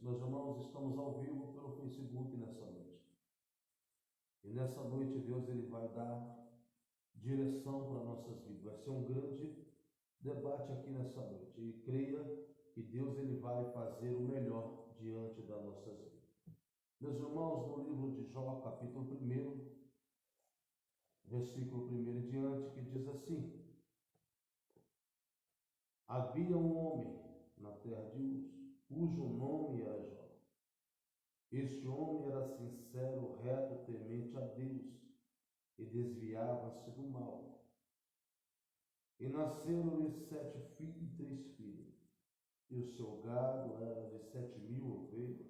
Meus irmãos, estamos ao vivo pelo Facebook nessa noite. E nessa noite Deus ele vai dar direção para nossas vidas. Vai ser um grande debate aqui nessa noite. E creia que Deus ele vai fazer o melhor diante das nossas vidas. Meus irmãos, no livro de Jó, capítulo 1, versículo 1 em diante, que diz assim: havia um homem na terra de Uz, cujo nome era Jó. Este homem era sincero, reto, temente a Deus, e desviava-se do mal. E nasceram-lhe 7 filhos e 3 filhas. E o seu gado era de 7.000 ovelhas,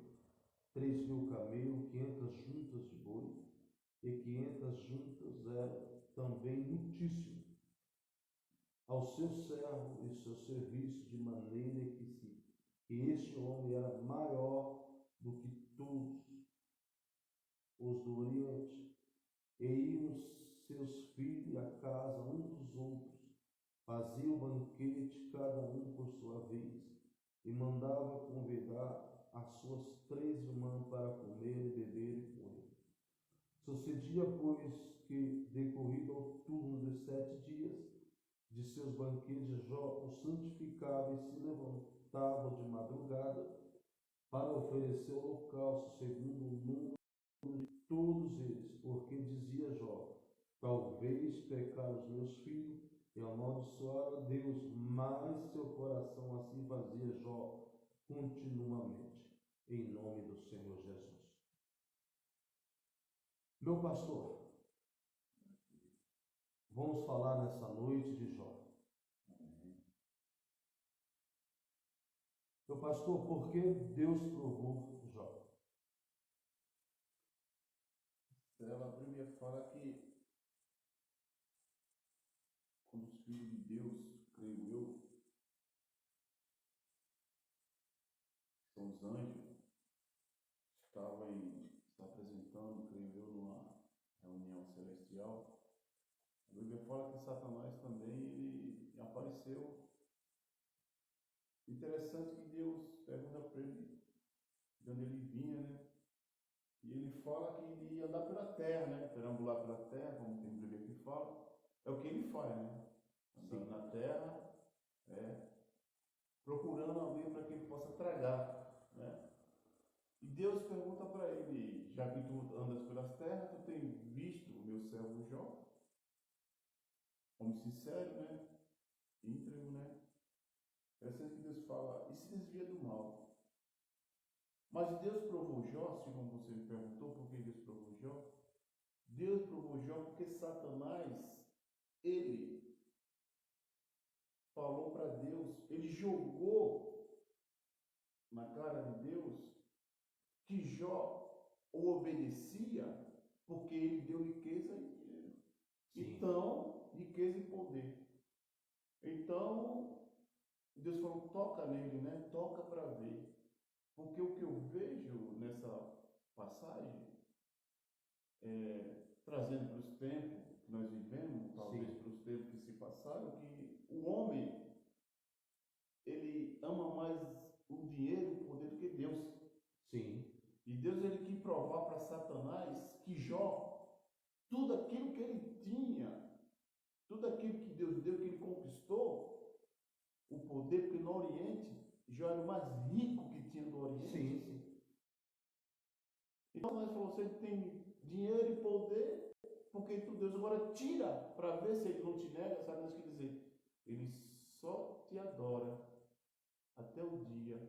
3.000 camelos, 500 juntas de boi, e 500 juntas eram também muitíssimo ao seu servo e seu serviço, de maneira que este homem era maior do que todos os do Oriente. E iam seus filhos à casa um dos outros, faziam banquete cada um por sua vez, e mandava convidar as suas 3 irmãs para comer e beber com ele. Sucedia, pois, que, decorrido ao turno de 7 dias de seus banquetes, Jó o santificava e se levantava de madrugada para oferecer holocausto segundo o número de todos eles, porque dizia Jó: talvez pecar os meus filhos e amaldiçoar a Deus, mas seu coração assim fazia Jó continuamente, em nome do Senhor Jesus. Meu pastor, vamos falar nessa noite de Jó. Meu pastor, por que Deus provou Jó? A Bíblia fala que quando os filhos de Deus, creio eu, são os anjos, estavam se apresentando, creio eu, numa reunião celestial. A Bíblia fala que Satanás também ele apareceu. Interessante que Deus pergunta para ele de onde ele vinha, né? E ele fala que ele ia andar pela terra, né? Perambular pela terra, como tem Bíblia que fala. É o que ele faz, né? Andando na terra, procurando alguém para que ele possa tragar, né? E Deus pergunta para ele: já que tu andas pelas terras, tu tem visto o meu servo Jó? Homem sincero, né? Íntegro, né? É assim que Deus fala, e se desvia do mal. Mas Deus provou Jó, assim como você me perguntou, por que Deus provou Jó? Deus provou Jó porque Satanás, ele falou para Deus, ele jogou na cara de Deus que Jó o obedecia porque ele deu riqueza e dinheiro. Sim. Então, riqueza e poder. Então, Deus falou, toca nele, né? Toca para ver. Porque o que eu vejo nessa passagem, trazendo para os tempos que nós vivemos, talvez para os tempos que se passaram, que o homem, ele ama mais o dinheiro e o poder do que Deus. Sim. E Deus ele quis provar para Satanás que Jó, tudo aquilo que ele tinha, tudo aquilo que Deus deu, que ele conquistou, o poder, porque no Oriente, Jó era o mais rico que tinha do Oriente. Sim. Então nós falamos, você tem dinheiro e poder, porque tu Deus agora tira para ver se ele não te nega, sabe o que quer dizer? Ele só te adora até o dia.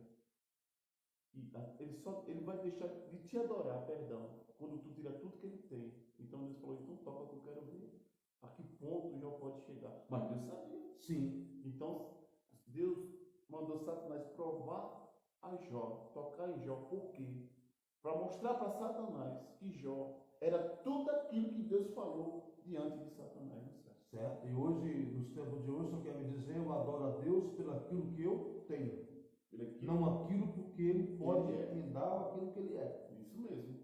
Ele vai deixar de te adorar, perdão, quando tu tira tudo que ele tem. Então Deus falou, então toca que eu quero ver a que ponto Jó pode chegar. Mas Deus sabia. Sim. Então Deus mandou Satanás provar a Jó, tocar em Jó. Por quê? Para mostrar para Satanás que Jó era tudo aquilo que Deus falou diante de Satanás no céu. Certo? E hoje, nos tempos de hoje, eu quero me dizer, eu adoro a Deus pelo aquilo que eu tenho. Não aquilo porque Ele pode me dar aquilo que Ele é. Isso mesmo.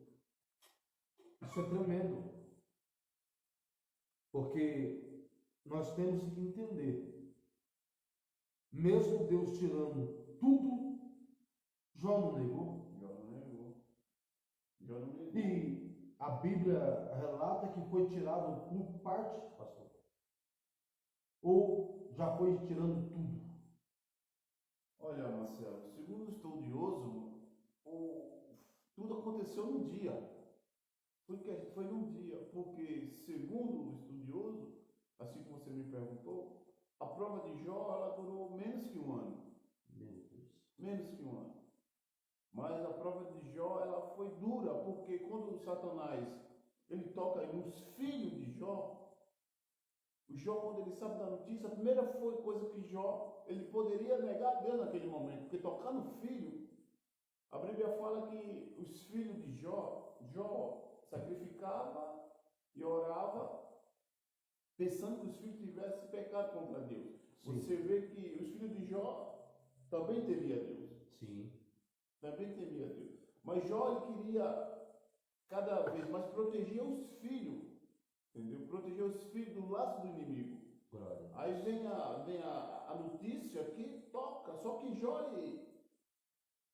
Isso é tremendo. Porque nós temos que entender, mesmo Deus tirando tudo, Jó não negou. E a Bíblia relata que foi tirado por parte, pastor. Ou já foi tirando tudo? Olha, Marcelo, segundo o estudioso, tudo aconteceu num dia. Foi num dia, porque segundo o estudioso, assim como você me perguntou, a prova de Jó ela durou menos que um ano. Meu Deus. Menos que um ano. Mas a prova de Jó ela foi dura, porque quando Satanás ele toca nos filhos de Jó, o Jó, quando ele sabe da notícia, a primeira coisa que Jó, ele poderia negar a Deus naquele momento, porque tocar no filho, a Bíblia fala que os filhos de Jó sacrificava e orava, pensando que os filhos tivessem pecado contra Deus. Sim. Você vê que os filhos de Jó também temia Deus. Sim. Também temia Deus. Mas Jó ele queria cada vez mais proteger os filhos, entendeu? Proteger os filhos do laço do inimigo. Glória. Aí vem a notícia que toca, só que Jó ele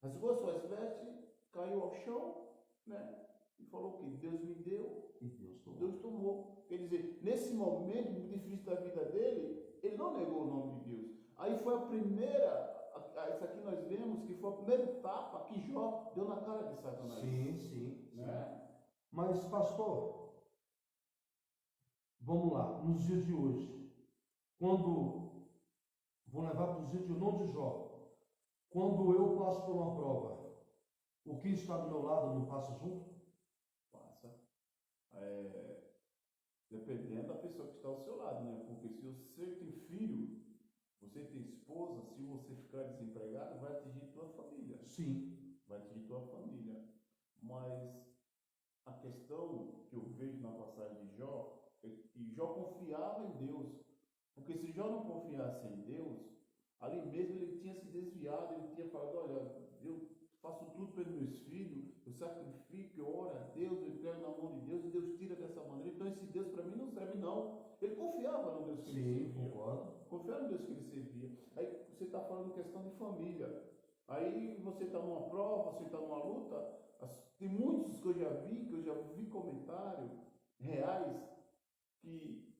rasgou suas vestes, caiu ao chão, né? E falou que Deus me deu, E Deus tomou. Deus tomou. Quer dizer, nesse momento muito difícil da vida dele, ele não negou o nome de Deus. Aí foi a primeira, isso aqui nós vemos que foi o primeiro tapa que Jó deu na cara de Satanás. Sim. Né? Mas, pastor, vamos lá, nos dias de hoje, quando, vou levar para os dias de não de Jó, quando eu passo por uma prova, o que está do meu lado não passa junto? Passa. Dependendo da pessoa que está ao seu lado, né? Porque se você tem filho, você tem esposa, se você ficar desempregado, vai atingir tua família. Sim. Vai atingir tua família. Mas a questão que eu vejo na passagem de Jó é que Jó confiava em Deus. Porque se Jó não confiasse em Deus, ali mesmo ele tinha se desviado, ele tinha falado, olha, eu faço tudo pelos meus filhos, eu sacrifico, eu oro a Deus, eu entrego na mão de Deus e Deus tira dessa maneira. Então esse Deus para mim não serve não. Ele confiava no Deus que ele servia. Concordo. Confiava no Deus que ele servia. Aí você está falando questão de família. Aí você está numa prova, você está numa luta. Tem muitos que eu já vi comentários reais que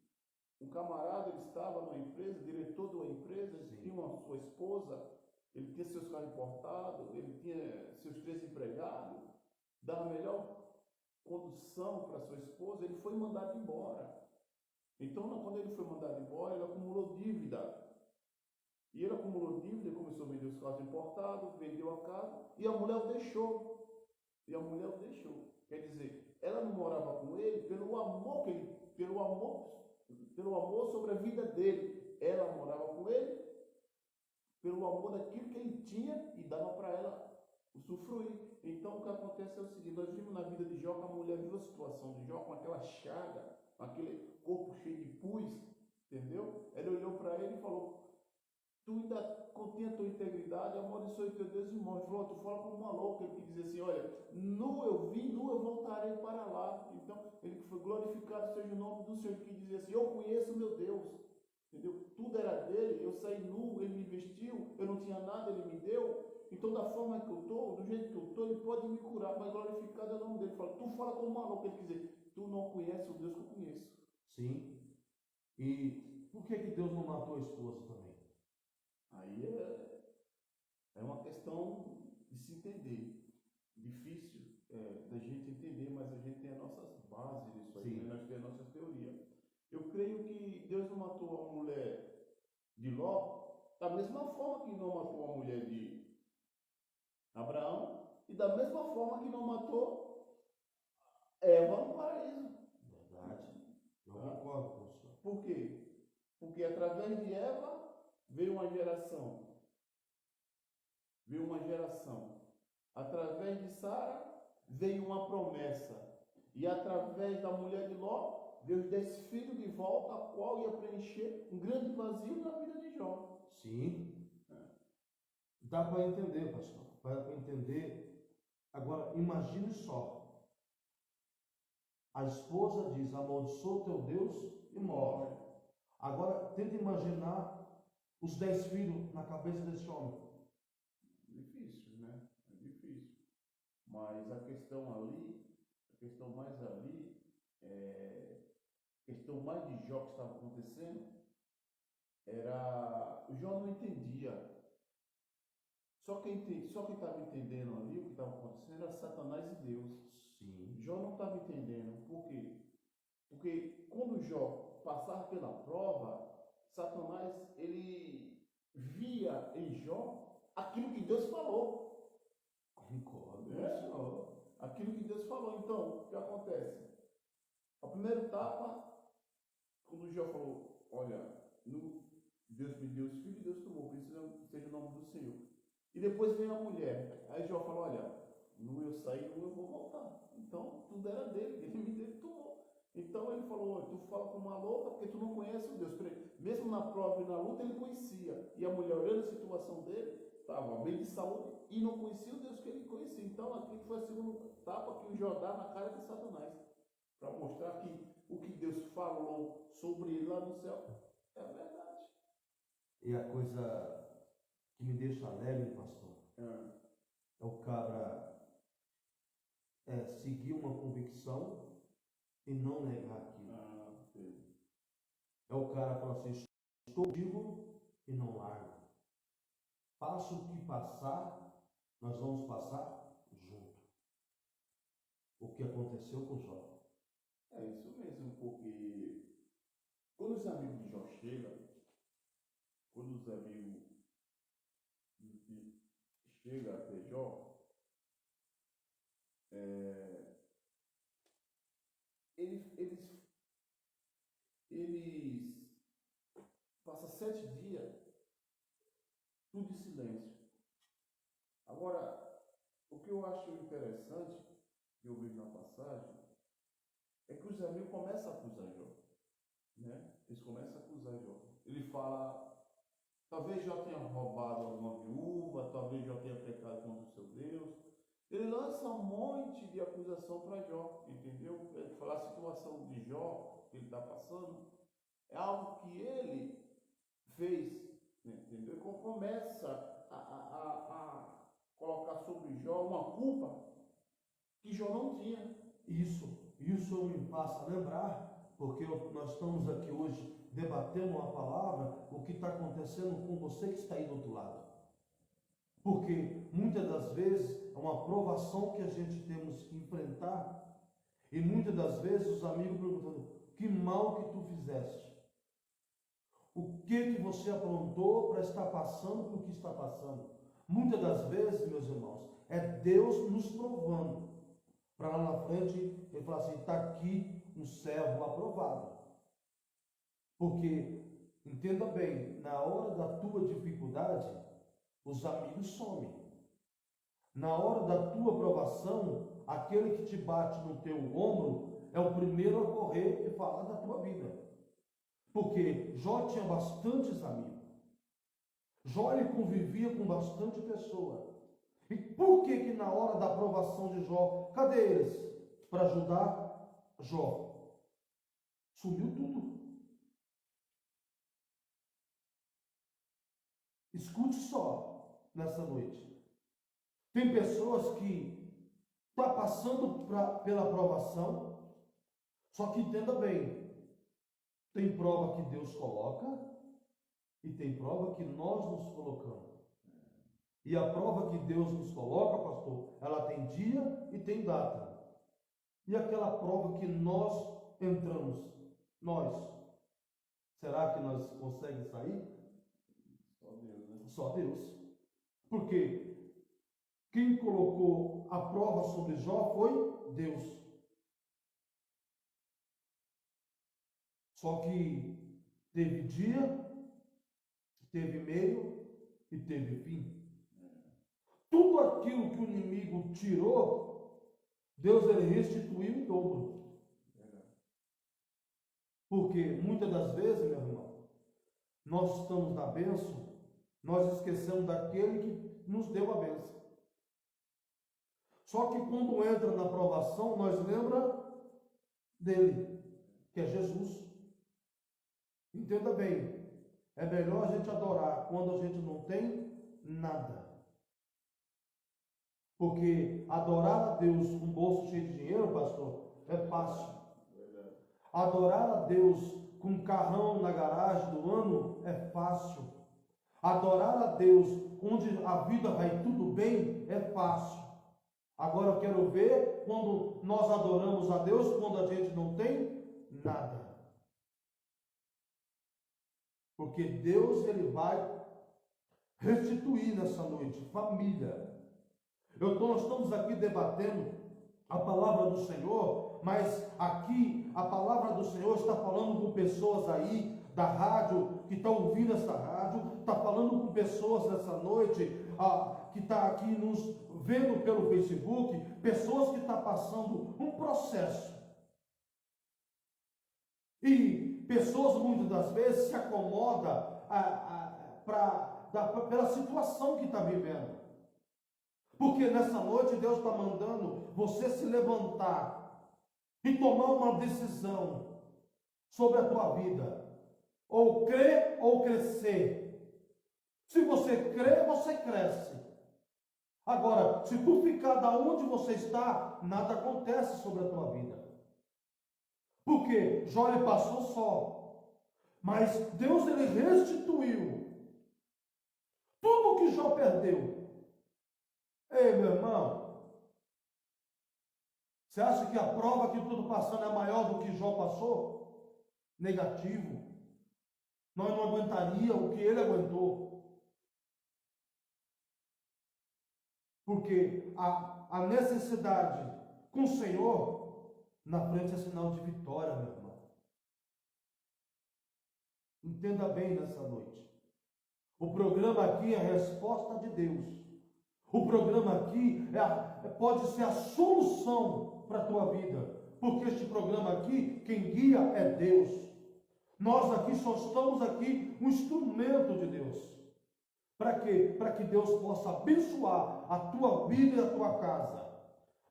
um camarada ele estava numa empresa, diretor de uma empresa, ele tinha uma sua esposa, ele tinha seus carros importados, ele tinha seus 3 empregados, dava a melhor condução para sua esposa, ele foi mandado embora. Então, quando ele foi mandado embora, ele acumulou dívida. E ele acumulou dívida, ele começou a vender os carros importados, vendeu a casa, e a mulher o deixou. Quer dizer, ela não morava com ele pelo amor sobre a vida dele. Ela morava com ele pelo amor daquilo que ele tinha e dava para ela usufruir. Então o que acontece é o seguinte, nós vimos na vida de Jó que a mulher viu a situação de Jó com aquela chaga, com aquele corpo cheio de pus, entendeu? Ela olhou para ele e falou, tu ainda contém a tua integridade, amaldiçoe teu Deus e morre. Ele falou, tu fala como uma louca. Ele dizia assim, olha, nu eu vim, nu eu voltarei para lá. Então, ele foi glorificado seja o nome do Senhor, que dizia assim, eu conheço o meu Deus. Entendeu? Tudo era dele, eu saí nu, ele me vestiu, eu não tinha nada, ele me deu. Então, da forma que eu estou, do jeito que eu estou, ele pode me curar, mas glorificado é o nome dele. Ele fala, tu fala como uma louca. Ele quer dizer, tu não conheces o Deus que eu conheço. Sim. E por que Deus não matou a esposa também? Aí é uma questão de se entender. Difícil da gente entender, mas a gente tem as nossas bases nisso aí, né? Nós temos as nossas teorias. Eu creio que Deus não matou a mulher de Ló da mesma forma que não matou a mulher de Abraão e da mesma forma que não matou Eva no paraíso. Verdade. Eu concordo com o senhor. Por quê? Porque através de Eva veio uma geração. Através de Sara veio uma promessa. E através da mulher de Ló veio os 10 filhos de volta, a qual ia preencher um grande vazio na vida de Jó. Sim. Dá para entender, pastor. Dá para entender. Agora, imagine só. A esposa diz, amaldiçoa teu Deus e morre. Agora, tenta imaginar os 10 filhos na cabeça desse homem. Difícil, né? É difícil. Mas a questão ali questão mais ali, questão mais de Jó que estava acontecendo, era, o Jó não entendia. Só quem estava entendendo ali o que estava acontecendo era Satanás e Deus. Sim. Jó não estava entendendo. Por quê? Porque quando Jó passava pela prova, Satanás, ele via em Jó aquilo que Deus falou. Concordo. Aquilo que Deus falou. Então, o que acontece? A primeira etapa, quando Jó falou, olha, Deus me deu os filhos, Deus tomou, por isso seja o nome do Senhor. E depois vem a mulher. Aí Jó falou, olha, no eu sair, no eu vou voltar. Então, tudo era dele, ele me deu e tomou. Então ele falou, tu fala com uma louca porque tu não conhece o Deus. Mesmo na prova e na luta ele conhecia. E a mulher, olhando a situação dele, estava bem de saúde e não conhecia o Deus que ele conhecia. Então aqui foi a segunda etapa que o Jó dá na cara de Satanás. Para mostrar que o que Deus falou sobre ele lá no céu é a verdade. E a coisa que me deixa alegre, pastor, é o cara seguir uma convicção e não negar aquilo. É o cara falar assim, estou vivo e não largo. Passa o que passar, nós vamos passar junto. O que aconteceu com Jó. É isso mesmo, porque quando os amigos de Jó chegam, até Jó, eles passam 7 dias tudo em silêncio. Agora, o que eu acho interessante, que eu vejo na passagem, é que os amigos começam a acusar Jó. Né? Eles começam a acusar Jó. Ele fala, talvez Jó tenha roubado alguma viúva, talvez Jó tenha pecado contra o seu Deus. Ele lança um monte de acusação para Jó, entendeu? Ele fala a situação de Jó, que ele está passando, é algo que ele fez, entendeu? Então começa a colocar sobre Jó uma culpa que Jó não tinha. Isso me passa a lembrar, porque nós estamos aqui hoje debatendo uma palavra, o que está acontecendo com você que está aí do outro lado. Porque muitas das vezes é uma provação que a gente temos que enfrentar, e muitas das vezes os amigos perguntam, que mal que tu fizeste? O que você aprontou para estar passando por que está passando? Muitas das vezes, meus irmãos, é Deus nos provando. Para lá na frente, ele fala assim, está aqui um servo aprovado. Porque, entenda bem, na hora da tua dificuldade, os amigos somem. Na hora da tua provação, aquele que te bate no teu ombro é o primeiro a correr e falar da tua vida. Porque Jó tinha bastantes amigos. Jó ele convivia com bastante pessoa. E por que na hora da aprovação de Jó, cadê eles? Para ajudar Jó. Sumiu tudo. Escute só nessa noite. Tem pessoas que estão passando pela aprovação, só que entenda bem, tem prova que Deus coloca e tem prova que nós nos colocamos. E a prova que Deus nos coloca, pastor, ela tem dia e tem data. E aquela prova que nós entramos, será que nós conseguimos sair? Só Deus, né? Só Deus. Porque quem colocou a prova sobre Jó foi Deus. Só que teve dia, teve meio e teve fim. Tudo aquilo que o inimigo tirou, Deus ele restituiu em dobro. Porque muitas das vezes, meu irmão, nós estamos na bênção, nós esquecemos daquele que nos deu a bênção. Só que quando entra na provação, nós lembramos dele, que é Jesus. Entenda bem, é melhor a gente adorar quando a gente não tem nada. Porque adorar a Deus com o bolso cheio de dinheiro, pastor, é fácil. Adorar a Deus com um carrão na garagem do ano é fácil. Adorar a Deus onde a vida vai tudo bem é fácil. Agora eu quero ver quando nós adoramos a Deus, quando a gente não tem nada. Porque Deus, Ele vai restituir nessa noite, família. Nós estamos aqui debatendo a palavra do Senhor, mas aqui a palavra do Senhor está falando com pessoas aí da rádio, que estão ouvindo essa rádio, está falando com pessoas nessa noite, que está aqui nos vendo pelo Facebook, pessoas que estão passando um processo. E pessoas muitas das vezes se acomodam pela situação que está vivendo. Porque nessa noite Deus está mandando você se levantar e tomar uma decisão sobre a tua vida. Ou crer ou crescer. Se você crer, você cresce. Agora, se tu ficar da onde você está, nada acontece sobre a tua vida. Porque Jó ele passou só. Mas Deus ele restituiu tudo o que Jó perdeu. Ei, meu irmão, você acha que a prova que tudo passando é maior do que Jó passou? Negativo. Nós não aguentaria o que ele aguentou. Porque a necessidade com o Senhor, na frente é sinal de vitória, meu irmão. Entenda bem nessa noite. O programa aqui é a resposta de Deus. O programa aqui pode ser a solução para a tua vida. Porque este programa aqui, quem guia é Deus. Nós aqui só estamos aqui um instrumento de Deus. Para quê? Para que Deus possa abençoar a tua vida e a tua casa.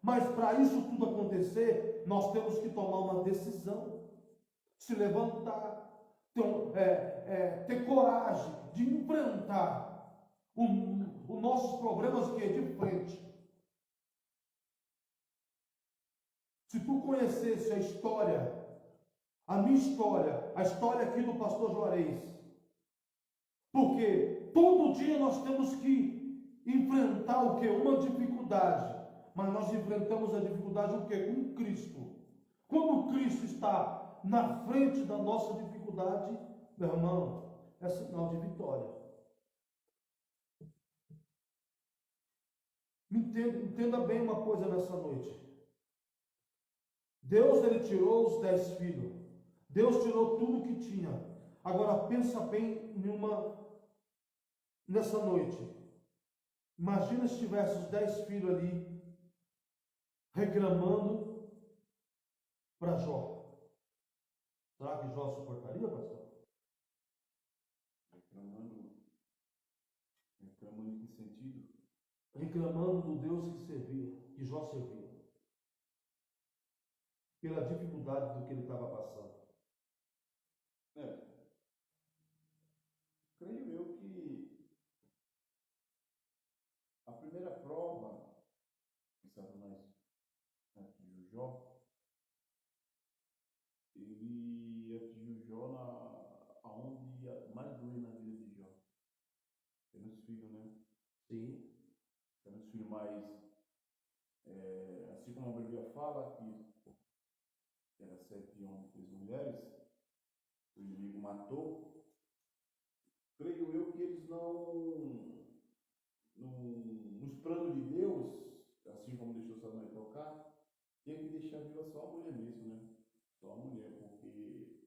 Mas para isso tudo acontecer, nós temos que tomar uma decisão. Se levantar. Ter coragem de enfrentar os nossos problemas que é de frente. Se tu conhecesse a história, a minha história, a história aqui do pastor Juarez, porque todo dia nós temos que enfrentar o que? Uma dificuldade, mas nós enfrentamos a dificuldade o que? Com Cristo. Quando Cristo está na frente da nossa dificuldade, meu irmão, é sinal de vitória. Entenda bem uma coisa nessa noite. Deus ele tirou os 10 filhos. Deus tirou tudo que tinha. Agora pensa bem nessa noite. Imagina se tivesse os 10 filhos ali reclamando para Jó. Será que Jó suportaria, pastor? Reclamando em que sentido? Reclamando do Deus que servia, que Jó servia. Pela dificuldade do que ele estava passando. Creio eu que a primeira prova que Satanás atingiu Jó, ele atingiu Jó aonde mais doeu na vida de Jó. Tem os filhos, né? Sim. Tem os filhos mais, assim como a Bíblia fala que era 7 homens e 3 mulheres, o inimigo matou. Creio eu que eles nos planos de Deus, assim como deixou Satanás tocar, tinha que deixar viva só a mulher mesmo, né? Só a mulher, porque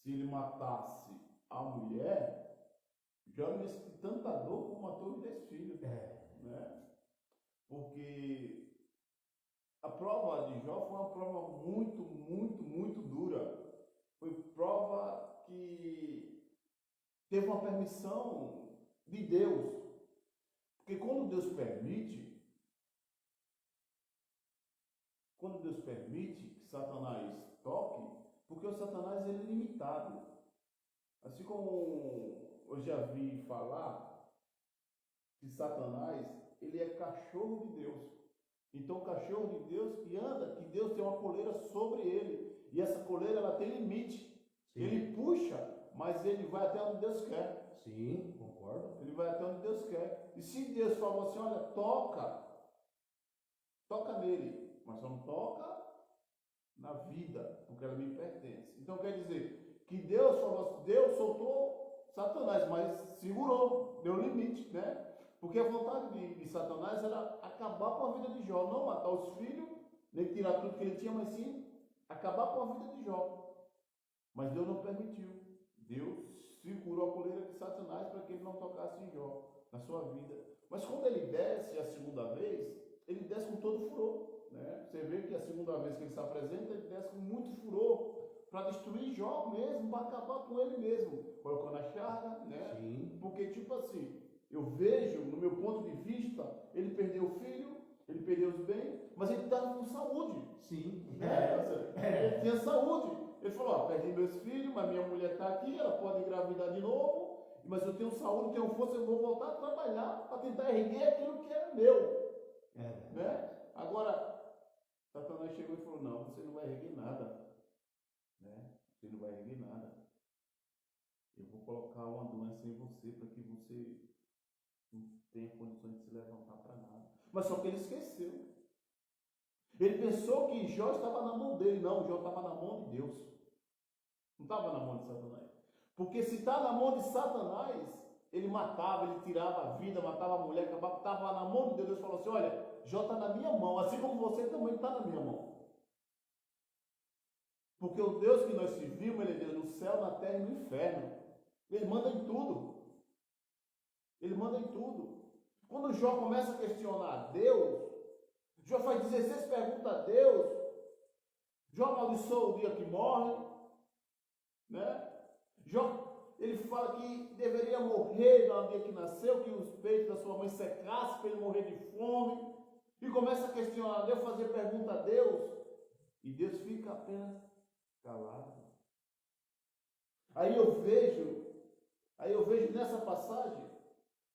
se ele matasse a mulher, já não ia sentir tanta dor como matou os 10 filhos, né? Porque a prova de Jó foi uma prova muito, muito, muito dura. Foi prova que teve uma permissão de Deus. Porque quando Deus permite que Satanás toque, porque o Satanás ele é limitado. Assim como eu já vi falar que Satanás ele é cachorro de Deus. Então, o cachorro de Deus que anda, que Deus tem uma coleira sobre ele. E essa coleira, ela tem limite. Sim. Ele puxa, mas ele vai até onde Deus quer. Sim, concordo. Ele vai até onde Deus quer. E se Deus falou assim, olha, toca nele, mas só não toca na vida, porque ela me pertence. Então quer dizer que Deus falou, Deus soltou Satanás, mas segurou, deu limite, né? Porque a vontade de Satanás era acabar com a vida de Jó, não matar os filhos, nem tirar tudo que ele tinha, mas sim acabar com a vida de Jó. Mas Deus não permitiu. Deus segurou a coleira de Satanás para que ele não tocasse em Jó, na sua vida. Mas quando ele desce a segunda vez, ele desce com todo furor, né? Você vê que a segunda vez que ele se apresenta, ele desce com muito furor para destruir Jó mesmo, para acabar com ele mesmo, colocando a charga, né? Sim. Porque tipo assim, eu vejo, no meu ponto de vista, ele perdeu o filho, ele perdeu os bens, mas ele estava com saúde. Sim. Ele tinha saúde. Ele falou, ó, perdi meus filhos, mas minha mulher está aqui, ela pode engravidar de novo, mas eu tenho saúde, tenho força, eu vou voltar a trabalhar para tentar erguer aquilo que era meu. Né? Agora, Satanás chegou e falou, não, você não vai erguer nada. Né? Você não vai erguer nada. Eu vou colocar uma doença em você para que você não tenha condições de se levantar para nada. Mas só que ele esqueceu. Ele pensou que Jó estava na mão dele. Não, Jó estava na mão de Deus. Não estava na mão de Satanás. Porque se está na mão de Satanás, ele matava, ele tirava a vida, matava a mulher, acabava, estava na mão de Deus. Deus falou assim, olha, Jó está na minha mão, assim como você também está na minha mão. Porque o Deus que nós servimos, ele é Deus no céu, na terra e no inferno. Ele manda em tudo. Ele manda em tudo. Quando Jó começa a questionar Deus, Jó faz 16 perguntas a Deus. Jó amaldiçoa o dia que morre, né? Jó, ele fala que deveria morrer no dia que nasceu, que os peitos da sua mãe secassem para ele morrer de fome. E começa a questionar Deus, fazer pergunta a Deus. E Deus fica apenas calado. Aí eu vejo nessa passagem,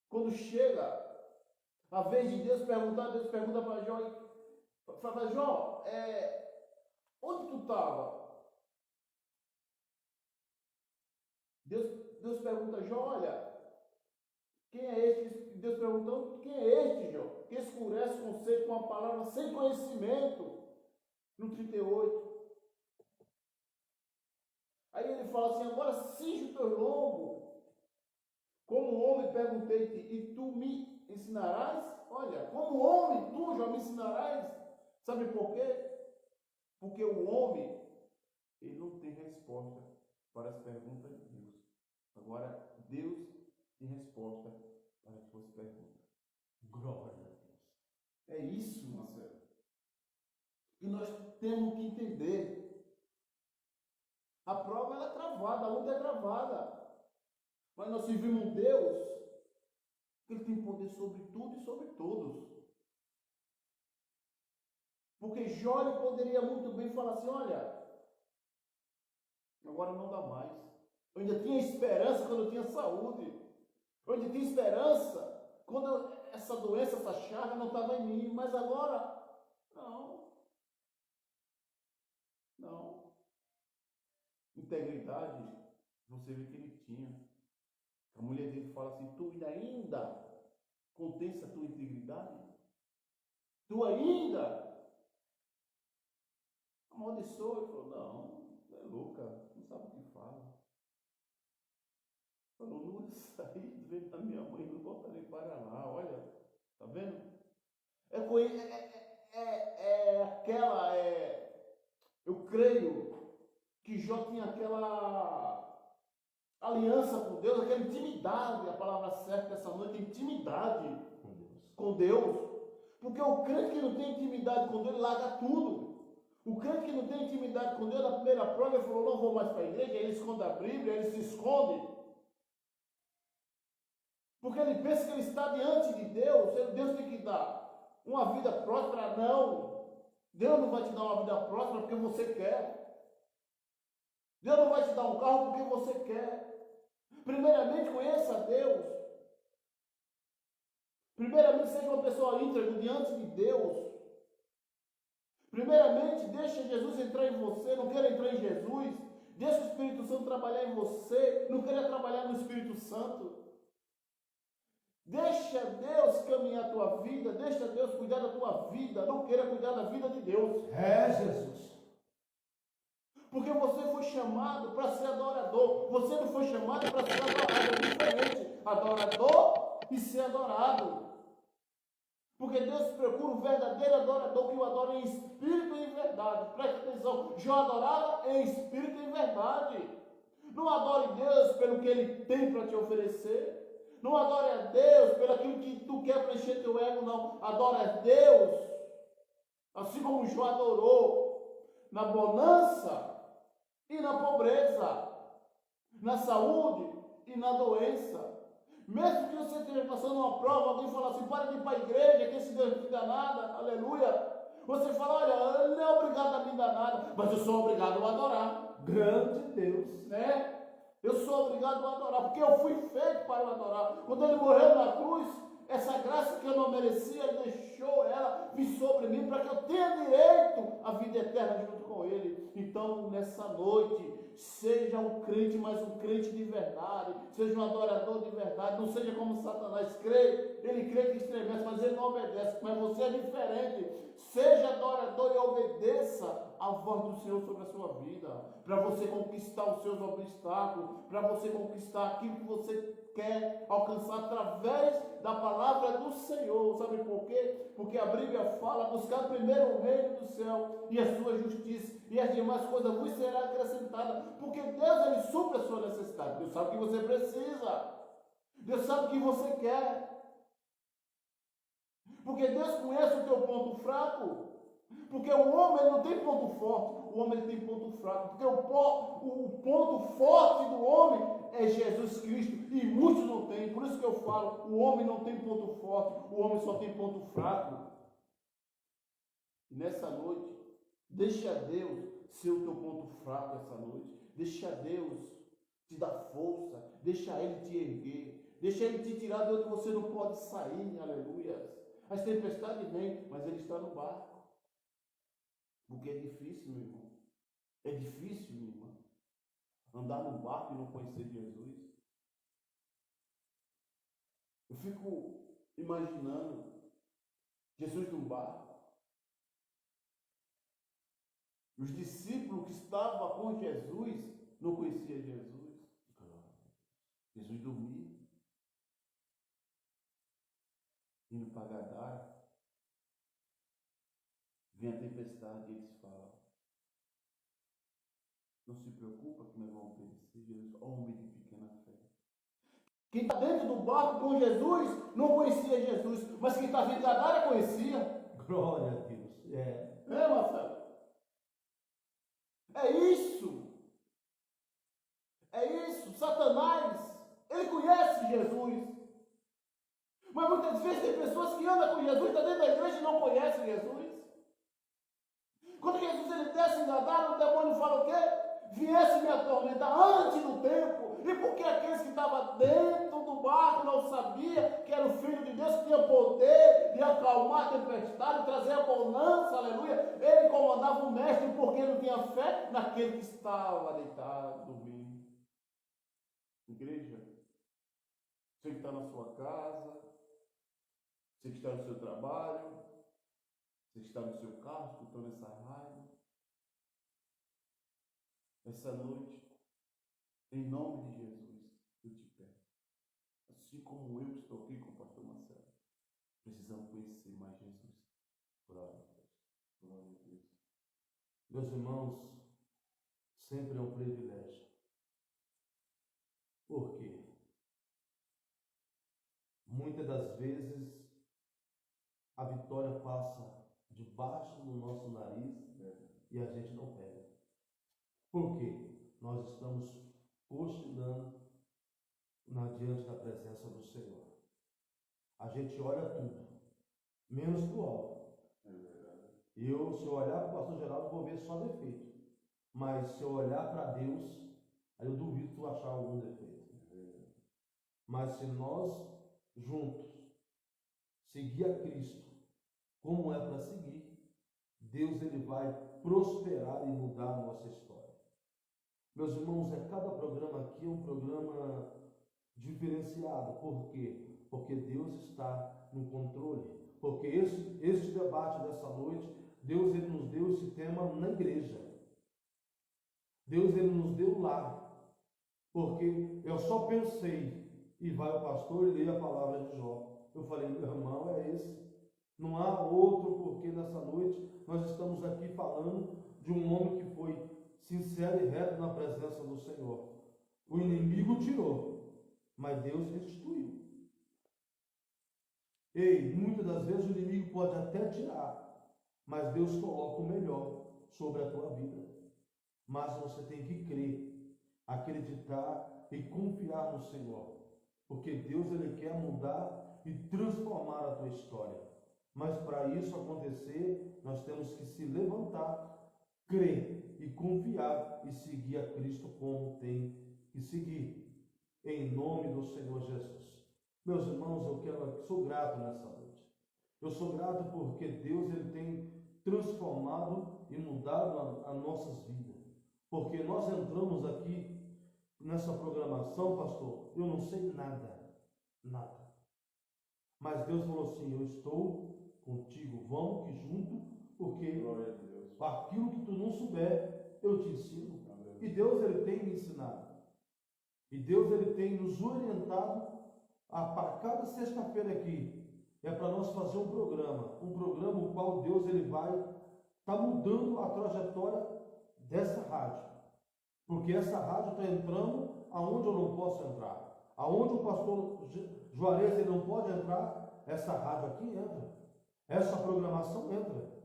quando chega a vez de Deus perguntar, Deus pergunta para Jó, fala, Jó, onde tu estava? Deus pergunta, Jó, olha, quem é este? Deus perguntando, quem é este, Jó? Que escurece o conceito com uma palavra sem conhecimento. No 38. Aí ele fala assim, agora cinge o teu lombo. Como homem perguntei-te, e tu me ensinarás? Olha, como homem, tu já me ensinarás? Sabe por quê? Porque o homem, ele não tem resposta para as perguntas de Deus. Agora, Deus tem resposta para as suas perguntas. Glória a Deus. É isso, Marcelo, que nós temos que entender. A prova ela é travada, a luta é travada. Mas nós servimos um Deus que ele tem poder sobre tudo e sobre todos. Porque Jó ele poderia muito bem falar assim, olha, agora não dá mais. Eu ainda tinha esperança quando eu tinha saúde. Eu ainda tinha esperança quando essa doença, essa chaga não estava em mim. Mas agora, não. Não. Integridade, você vê que ele tinha. A mulher dele fala assim, tu ainda contens a tua integridade? Tu ainda amaldiçoa? Ele falou, não, é louca, não sabe o que fala. Falou, não vou sair de dentro da minha mãe, não voltarei para lá, olha, tá vendo? Eu creio que Jó tinha aquela aliança com Deus, aquela intimidade, a palavra certa essa noite, intimidade com Deus. Porque o crente que não tem intimidade com Deus, ele larga tudo. O crente que não tem intimidade com Deus, na primeira prova, ele falou, não vou mais para a igreja, ele esconde a Bíblia, ele se esconde. Porque ele pensa que ele está diante de Deus, Deus tem que dar uma vida próspera, não. Deus não vai te dar uma vida próspera porque você quer. Deus não vai te dar um carro porque você quer. Primeiramente, conheça a Deus. Primeiramente, seja uma pessoa íntegra diante de Deus. Primeiramente, deixa Jesus entrar em você, não queira entrar em Jesus. Deixa o Espírito Santo trabalhar em você, não queira trabalhar no Espírito Santo. Deixa Deus caminhar a tua vida, deixa Deus cuidar da tua vida, não queira cuidar da vida de Deus. É, Jesus. Porque você foi chamado para ser adorador, você não foi chamado para ser adorado, é diferente. Adorador e ser adorado. Porque Deus procura o verdadeiro adorador que o adora em espírito e em verdade. Preste atenção, Jó adorava em espírito e em verdade. Não adore Deus pelo que Ele tem para te oferecer. Não adore a Deus pelo aquilo que tu quer preencher teu ego, não. Adore a Deus, assim como Jó adorou, na bonança e na pobreza, na saúde e na doença. Mesmo que você esteja passando uma prova, alguém fala assim, para de ir para a igreja, que esse Deus não te dá nada, aleluia. Você fala, olha, ele não é obrigado a me dar nada, mas eu sou obrigado a adorar. Grande Deus. Né? Eu sou obrigado a adorar, porque eu fui feito para o adorar. Quando ele morreu na cruz, essa graça que eu não merecia, ele deixou ela vir sobre mim, para que eu tenha direito à vida eterna junto com ele. Então, nessa noite, seja um crente, mas um crente de verdade, seja um adorador de verdade, não seja como Satanás crê, ele crê que estremece, mas ele não obedece, mas você é diferente. Seja adorador e obedeça a voz do Senhor sobre a sua vida, para você conquistar os seus obstáculos, para você conquistar aquilo que você quer alcançar através da palavra do Senhor. Sabe por quê? Porque a Bíblia fala, buscar primeiro o reino do céu e a sua justiça, e as demais coisas vos serão acrescentadas, porque Deus, ele supre a sua necessidade. Deus sabe o que você precisa, Deus sabe o que você quer, porque Deus conhece o teu ponto fraco. Porque o homem ele não tem ponto forte, o homem ele tem ponto fraco. Porque o ponto forte do homem é Jesus Cristo, e muitos não têm. Por isso que eu falo, o homem não tem ponto forte, o homem só tem ponto fraco. E nessa noite, deixa Deus ser o teu ponto fraco essa noite. Deixa Deus te dar força, deixa Ele te erguer, deixa Ele te tirar de onde você não pode sair, aleluia. As tempestades vêm, mas Ele está no barco. Porque é difícil, meu irmão. É difícil, minha irmã, andar no barco e não conhecer Jesus. Eu fico imaginando Jesus num barco. Os discípulos que estavam com Jesus não conheciam Jesus. Jesus dormia, indo para Gadara. Vem a tempestade e eles falam, não se preocupa que nós vamos perecer. Jesus, homem de pequena fé. Quem está dentro do barco com Jesus não conhecia Jesus, mas quem estava em Gadara conhecia. Glória a Deus. É. Marcelo? É isso. É isso. Satanás, ele conhece Jesus. Mas muitas vezes tem pessoas que andam com Jesus, estão dentro da igreja e não conhecem Jesus. Quando Jesus ele desce em Gadara, o demônio fala o quê? Viesse me atormentar antes do tempo. E porque aqueles que estavam dentro do barco não sabiam que era o Filho de Deus, que tinha poder de acalmar a tempestade, trazer a bonança, aleluia. Ele comandava o mestre porque não tinha fé naquele que estava deitado, dormindo. Igreja, você que está na sua casa, você que está no seu trabalho, você está no seu carro, escutando essa rádio, essa noite, em nome de Jesus, eu te peço, assim como eu estou aqui com o pastor Marcelo, precisamos conhecer mais Jesus. Glória a Deus. Glória a Deus. Meus irmãos, sempre é um privilégio. Por quê? Muitas das vezes a vitória passa debaixo do nosso nariz e a gente não pega. Por quê? Nós estamos oscilando diante da presença do Senhor. A gente olha tudo, menos para o alto. Se eu olhar para o pastor Geraldo, vou ver só defeito. Mas se eu olhar para Deus, aí eu duvido tu achar algum defeito. Mas se nós juntos seguir a Cristo como é para seguir, Deus ele vai prosperar e mudar a nossa história. Meus irmãos, cada programa aqui é um programa diferenciado. Por quê? Porque Deus está no controle. Porque este debate dessa noite, Deus ele nos deu esse tema na igreja. Deus ele nos deu lá. Porque eu só pensei, e vai o pastor e lê a palavra de Jó. Eu falei, meu irmão, é esse. Não há outro, porque nessa noite nós estamos aqui falando de um homem que foi sincero e reto na presença do Senhor. O inimigo tirou, mas Deus restituiu. Ei, muitas das vezes o inimigo pode até tirar, mas Deus coloca o melhor sobre a tua vida. Mas você tem que crer, acreditar e confiar no Senhor, porque Deus ele quer mudar e transformar a tua história. Mas para isso acontecer, nós temos que se levantar, crer e confiar e seguir a Cristo como tem que seguir. Em nome do Senhor Jesus. Meus irmãos, sou grato nessa noite. Eu sou grato porque Deus ele tem transformado e mudado as nossas vidas. Porque nós entramos aqui nessa programação, pastor, eu não sei nada. Mas Deus falou assim, eu estou contigo, vamos que junto, porque aquilo que tu não souber, eu te ensino. E Deus ele tem me ensinado. E Deus ele tem nos orientado para cada sexta-feira aqui. É para nós fazer um programa o qual Deus ele vai estar mudando a trajetória dessa rádio. Porque essa rádio está entrando aonde eu não posso entrar. Aonde o pastor Juarez ele não pode entrar, essa rádio aqui entra. Essa programação entra.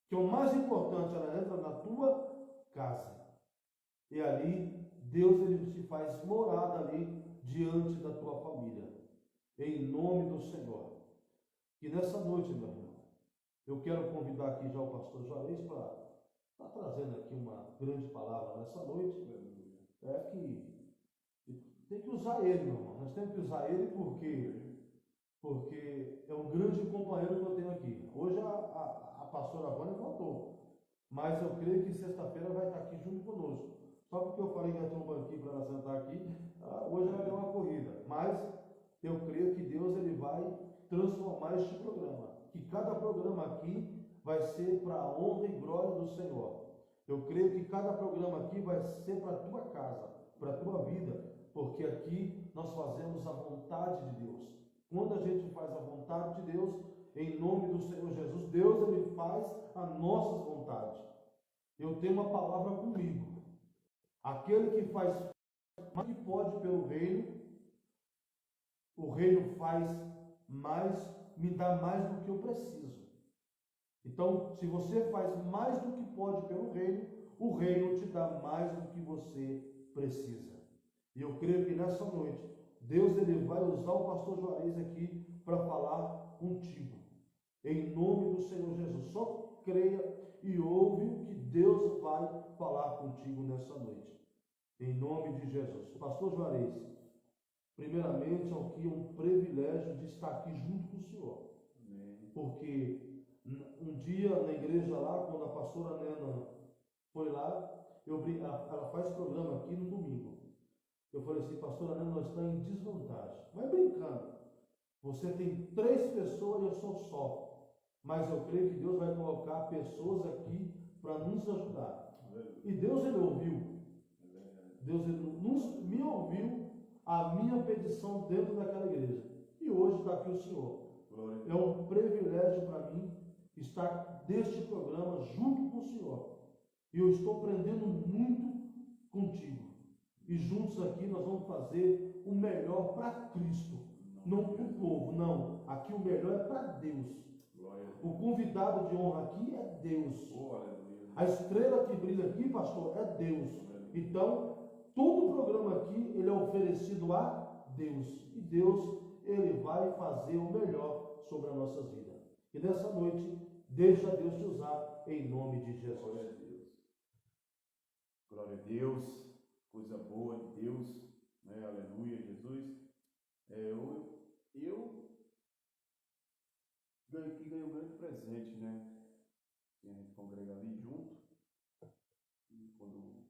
Que é o mais importante, ela entra na tua casa. E ali, Deus ele se faz morada ali diante da tua família. Em nome do Senhor. E nessa noite, meu irmão, eu quero convidar aqui já o pastor Juarez para estar trazendo aqui uma grande palavra nessa noite. É que tem que usar ele, meu irmão. Nós temos que usar ele porque é um grande companheiro que eu tenho aqui. Hoje a pastora Vânia faltou, mas eu creio que sexta-feira vai estar aqui junto conosco. Só porque eu falei que ia ter um banquinho para ela sentar aqui, hoje ela deu uma corrida. Mas eu creio que Deus ele vai transformar este programa. Que cada programa aqui vai ser para a honra e glória do Senhor. Eu creio que cada programa aqui vai ser para a tua casa, para a tua vida, porque aqui nós fazemos a vontade de Deus. Quando a gente faz a vontade de Deus, em nome do Senhor Jesus, Deus ele faz as nossas vontades. Eu tenho uma palavra comigo. Aquele que faz mais que pode pelo reino, o reino faz mais, me dá mais do que eu preciso. Então, se você faz mais do que pode pelo reino, o reino te dá mais do que você precisa. E eu creio que nessa noite, Deus ele vai usar o pastor Juarez aqui para falar contigo. Em nome do Senhor Jesus. Só creia e ouve o que Deus vai falar contigo nessa noite. Em nome de Jesus. Pastor Juarez, primeiramente, é um privilégio de estar aqui junto com o senhor. Amém. Porque um dia na igreja lá, quando a pastora Nena foi lá, ela faz programa aqui no domingo. Eu falei assim, pastora Nena, nós estamos em desvantagem. Vai brincando. Você tem 3 pessoas e eu sou só. Mas eu creio que Deus vai colocar pessoas aqui para nos ajudar. E Deus ele ouviu. Deus ele me ouviu a minha petição dentro daquela igreja. E hoje está aqui o Senhor. É um privilégio para mim estar deste programa junto com o Senhor. E eu estou aprendendo muito contigo. E juntos aqui nós vamos fazer o melhor para Cristo. Não para o povo, não. Aqui o melhor é para Deus. O convidado de honra aqui é Deus. A estrela que brilha aqui, pastor, é Deus. Então, todo o programa aqui, ele é oferecido a Deus. E Deus, ele vai fazer o melhor sobre as nossas vidas. E nessa noite, deixa Deus te usar em nome de Jesus. Glória a Deus. Glória a Deus. Coisa boa de Deus. Né? Aleluia, Jesus. Eu que ganhou um grande presente, né? E a gente congrega ali junto. E quando o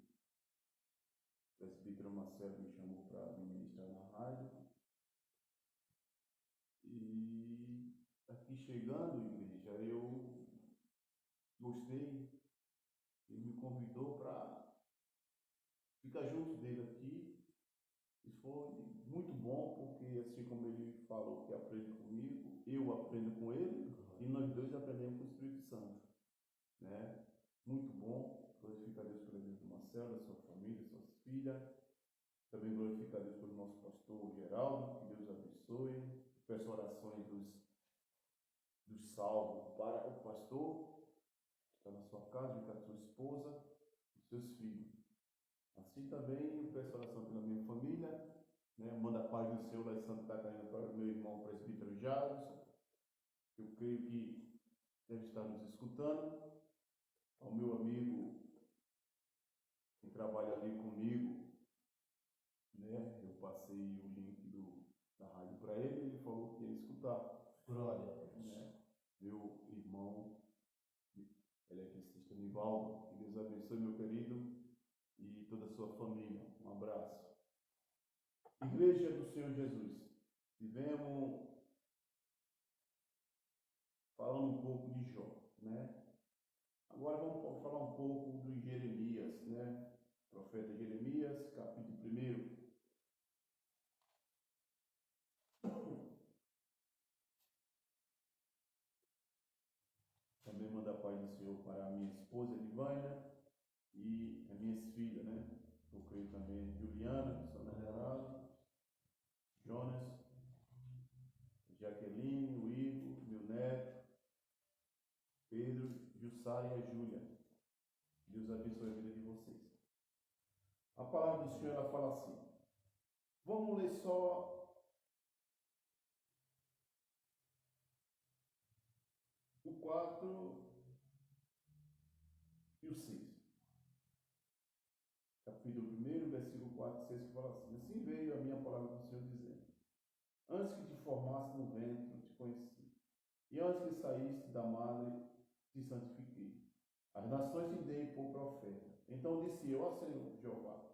presbítero Marcelo me chamou para ministrar na rádio. E aqui chegando, igreja, eu gostei. Ele me convidou para ficar junto dele aqui. E foi muito bom, porque assim como ele falou que aprende comigo, eu aprendo com ele e nós dois aprendemos com o Espírito Santo, né? Muito bom. Glorificar a Deus pela vida do Marcelo, da sua família, suas filhas. Também glorificar a Deus pelo nosso pastor Geraldo, que Deus abençoe. Peço orações dos salvos para o pastor, que está na sua casa, com a sua esposa, os seus filhos. Assim também eu peço oração pela minha família, né? Manda a paz do Senhor lá em Santa Catarina para o meu irmão presbítero Jadson, que eu creio que deve estar nos escutando, ao meu amigo que trabalha ali comigo, né? Eu passei o link da rádio para ele, ele falou que ia escutar. Glória a Deus. Né? Meu irmão, eletricista Nivaldo, que Deus abençoe, meu querido, e toda a sua família. Um abraço. Igreja do Senhor Jesus, tivemos falando um pouco de Jó, né? Agora vamos falar um pouco do Jeremias, né? Profeta Jeremias, capítulo 1. Também manda a paz do Senhor para a minha esposa Edivânia e as minhas filhas, né? Eu creio também Juliana, seu namorado, Jonas, Jaqueline, o Ivo, meu neto, Pedro, Jussara e a Júlia. Deus abençoe a vida de vocês. A palavra do Senhor ela fala assim. Vamos ler só o 4 e o 6. Capítulo 1, versículo 4 e 6, que fala assim. Assim veio a minha palavra do Senhor dizendo. Antes que te formasse no ventre, te conheci. E antes que saísse da madre, te santifiquei. As nações te dei por profeta. Então disse eu, ó Senhor Jeová,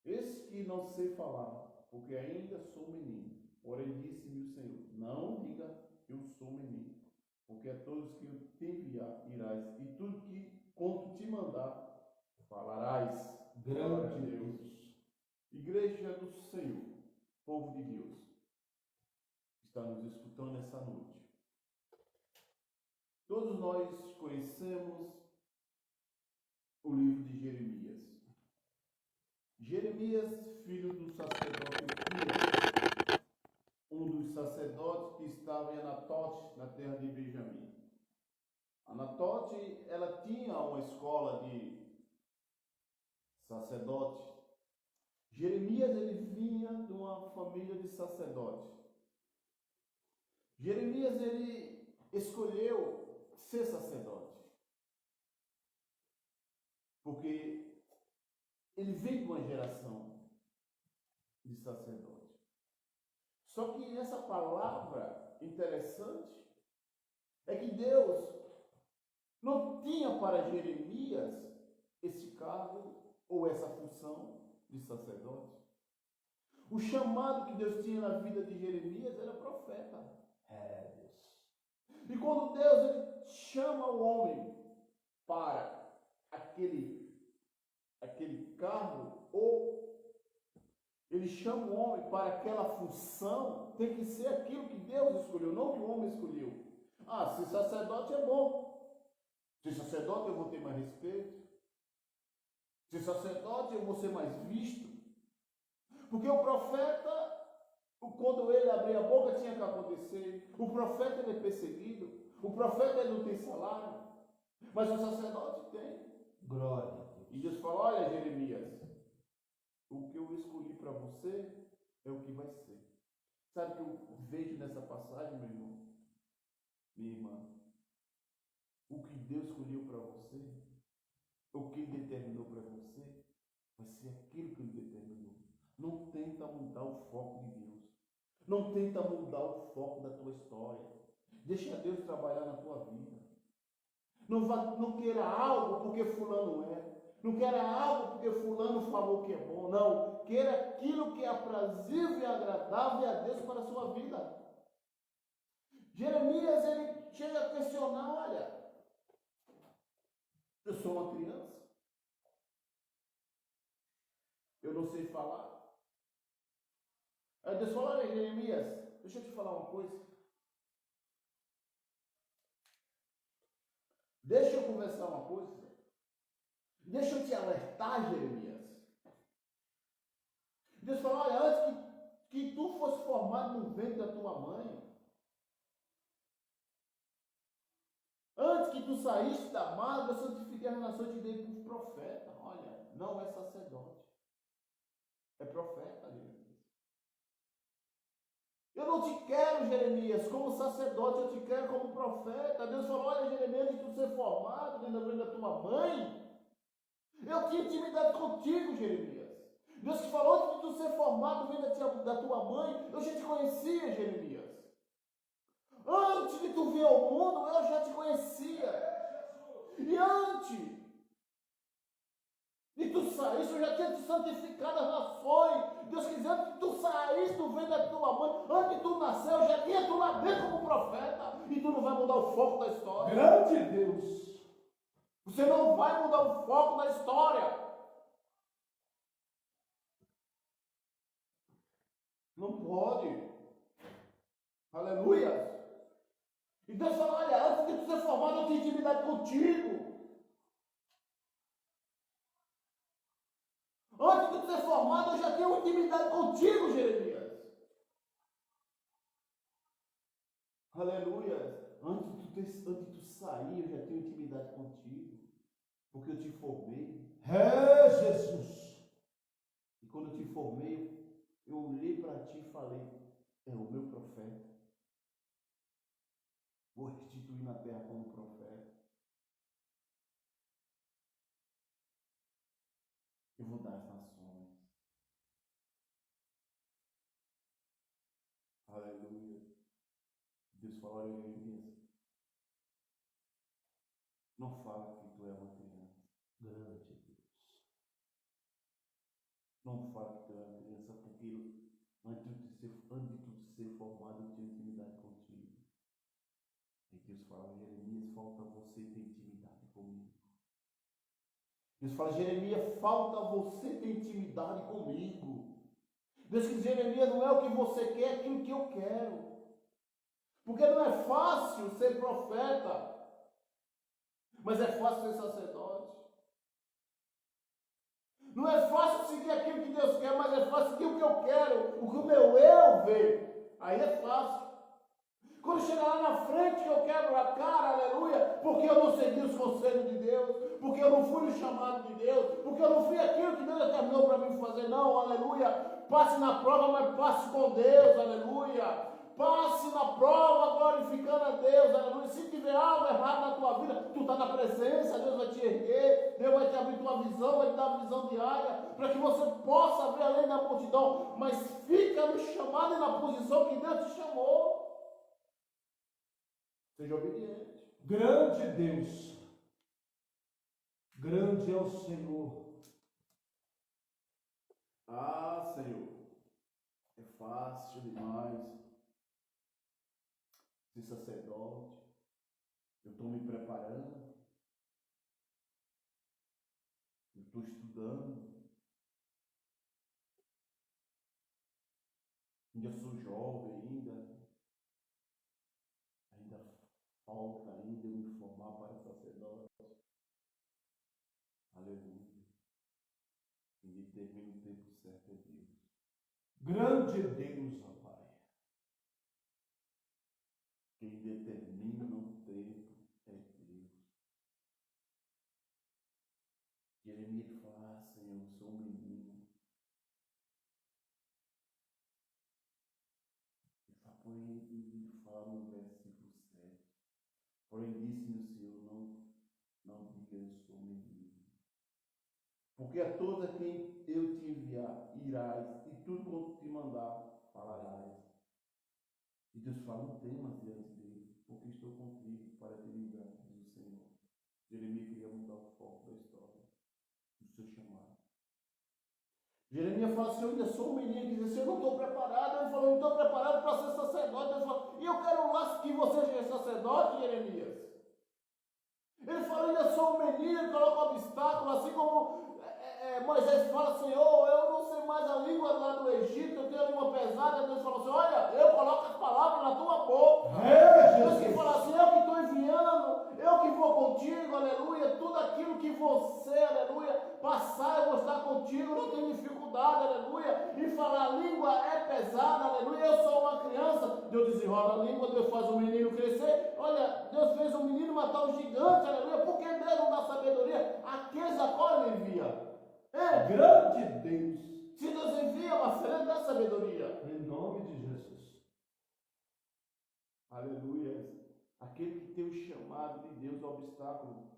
eis que não sei falar, porque ainda sou menino. Porém disse-me o Senhor, não diga eu sou menino, porque a todos que eu te enviar irás, e tudo que quanto te mandar falarás. Grande Deus. Igreja do Senhor, povo de Deus, está nos escutando essa noite. Todos nós conhecemos o livro de Jeremias. Jeremias, filho do sacerdote Uquias, um dos sacerdotes que estava em Anatote, na terra de Benjamim. Anatote, ela tinha uma escola de sacerdote. Jeremias, ele vinha de uma família de sacerdote. Jeremias, ele escolheu ser sacerdote. Porque ele veio de uma geração de sacerdote. Só que essa palavra interessante é que Deus não tinha para Jeremias esse cargo ou essa função de sacerdote. O chamado que Deus tinha na vida de Jeremias era profeta. E quando Deus ele chama o homem para aquele cargo, ou ele chama o homem para aquela função, tem que ser aquilo que Deus escolheu, não que o homem escolheu. Ah, ser sacerdote é bom. Ser sacerdote eu vou ter mais respeito. Ser sacerdote eu vou ser mais visto. Porque o profeta, quando ele abria a boca, tinha que acontecer. O profeta ele é perseguido. O profeta ele não tem salário. Mas o sacerdote tem. Glória a Deus. E Deus fala, olha Jeremias, o que eu escolhi para você é o que vai ser. Sabe o que eu vejo nessa passagem, meu irmão? Minha irmã? O que Deus escolheu para você, o que Ele determinou para você, vai ser aquilo que Ele determinou. Não tenta mudar o foco de Deus. Não tenta mudar o foco da tua história. Deixa Deus trabalhar na tua vida. Não queira algo porque fulano é. Não queira algo porque fulano falou que é bom. Não. Queira aquilo que é aprazível e agradável a Deus para a sua vida. Jeremias, ele chega a questionar, olha, eu sou uma criança. Eu não sei falar. Aí Deus falou, olha, Jeremias, deixa eu te falar uma coisa. Deixa eu conversar uma coisa. Deixa eu te alertar, Jeremias. Deus falou, olha, antes que tu fosse formado no ventre da tua mãe, antes que tu saísse da madre, eu santifiquei a nação e te dei por profeta. Olha, não é sacerdote. É profeta, Jeremias. Eu não te quero, Jeremias, como sacerdote, eu te quero como profeta. Deus falou, olha, Jeremias, antes de tu ser formado dentro do ventre da tua mãe, eu tinha intimidade contigo, Jeremias. Deus te falou, antes de tu ser formado dentro da tua mãe, eu já te conhecia, Jeremias. Antes de tu vir ao mundo, eu já te conhecia. E antes de tu saísse, eu já tinha te santificado as nações. Deus quiser, antes de tu saísse do ventre da tua mãe, antes de tu nascer, eu já tinha tu lá dentro como profeta. E tu não vai mudar o foco da história. Grande Deus. Você não vai mudar o foco da história. Não pode. Aleluia. E Deus falou, olha, antes de tu ser formado, eu tenho intimidade contigo. Antes de tu ser formado, eu já tenho intimidade contigo, Jeremias. Aleluia. Antes de tu sair, eu já tenho intimidade contigo. Porque eu te formei. É Jesus. E quando eu te formei, eu olhei para ti e falei, é o meu profeta. Vou restituir na terra como profeta. Eu vou dar as nações. Aleluia. Deus falou, olha, Jeremias, não fala que tu é uma criança. Grande Deus. Não fala que tu é uma criança, porque antes de tu ser formado, eu tinha intimidade contigo. E Deus fala, Jeremias, falta você ter intimidade comigo. Deus fala, Jeremias, falta você ter intimidade comigo. Deus diz, Jeremias, não é o que você quer, é aquilo que eu quero. Porque não é fácil ser profeta, mas é fácil ser sacerdote. Não é fácil seguir aquilo que Deus quer, mas é fácil seguir o que eu quero, o que o meu eu vê. Aí é fácil. Quando chegar lá na frente, eu quebro a cara, aleluia, porque eu não segui os conselhos de Deus, porque eu não fui no chamado de Deus, porque eu não fui aquilo que Deus determinou para mim fazer. Não, aleluia. Passe na prova, mas passe com Deus, aleluia. Passe na prova glorificando a Deus, aleluia. Se tiver algo errado na tua vida, tu está na presença, Deus vai te erguer, Deus vai te abrir tua visão, vai te dar visão diária, para que você possa ver além da multidão, mas fica no chamado e na posição que Deus te chamou. Seja obediente. Grande Deus. Grande é o Senhor. Ah, Senhor, é fácil demais ser sacerdote. Eu estou me preparando. Eu estou estudando. Ainda sou jovem ainda. Falta ainda eu me formar para sacerdote. Aleluia. Quem determina o tempo certo é Deus. Grande Deus, ó Pai. Quem determina o tempo é Deus. Jeremias fala, Senhor, eu sou um menino. Ele fala no versículo 7. Porém, disse-me o Senhor, não diga eu sou menino. Porque a todos a quem eu te enviar, irás, e tudo quanto te mandar, falarás. E Deus fala, não temas diante dele, porque porque estou contigo para te livrar, diz o Senhor. Jeremias queria mudar o foco da história, do seu chamado. Jeremias fala assim, eu ainda sou um menino, diz assim, eu não estou preparado. Ele falou, eu não estou preparado para ser sacerdote. Ele falou, e eu quero lá que você seja sacerdote, Jeremias. Ele fala, eu ainda sou um menino, ele coloca obstáculo, assim como Moisés fala, Senhor, eu não sei mais a língua lá do Egito, eu tenho a língua pesada. Deus falou assim, olha, eu coloco as palavras na tua boca. Deus que fala assim, eu que estou enviando, eu que vou contigo, aleluia, tudo aquilo que você, aleluia, passar, eu vou estar contigo, não tem dificuldade, aleluia, e falar a língua é pesada, aleluia, eu sou uma criança, Deus desenrola a língua, Deus faz o menino crescer, olha, Deus fez o menino matar o gigante, aleluia, porque Deus não dá sabedoria àqueles a qual ele envia. Grande Deus. Se Deus envia, Marcelo, ele dá sabedoria. Em nome de Jesus. Aleluia. Aquele que tem o chamado de Deus, o obstáculo,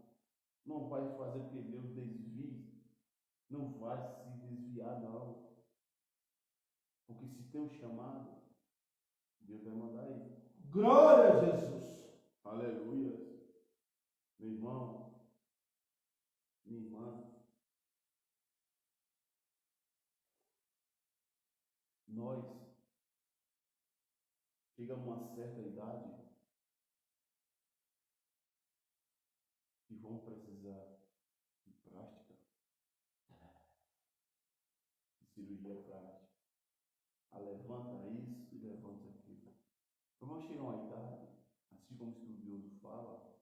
não vai fazer que Deus desvie. Não vai se desviar, não. Porque se tem o chamado, Deus vai mandar ele. Glória a Jesus. Aleluia. Meu irmão, minha irmã, nós chegamos a uma certa idade e vamos precisar de prática, de cirurgia prática. Levanta isso e levanta aquilo. Vamos chegar a uma idade, assim como o estudioso fala,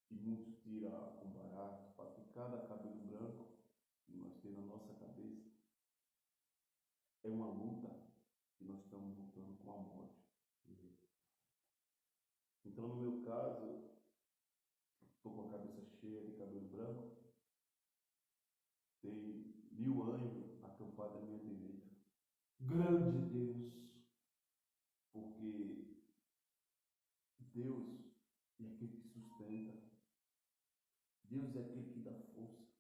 e muitos tiram com barato, para que cada cabelo branco que nós temos na nossa cabeça é uma luta que nós estamos lutando com a morte. Então, no meu caso, estou com a cabeça cheia de cabelo branco, tem 1000 anjos acampados à minha direita. Grande Deus. Porque Deus é aquele que sustenta. Deus é aquele que dá força.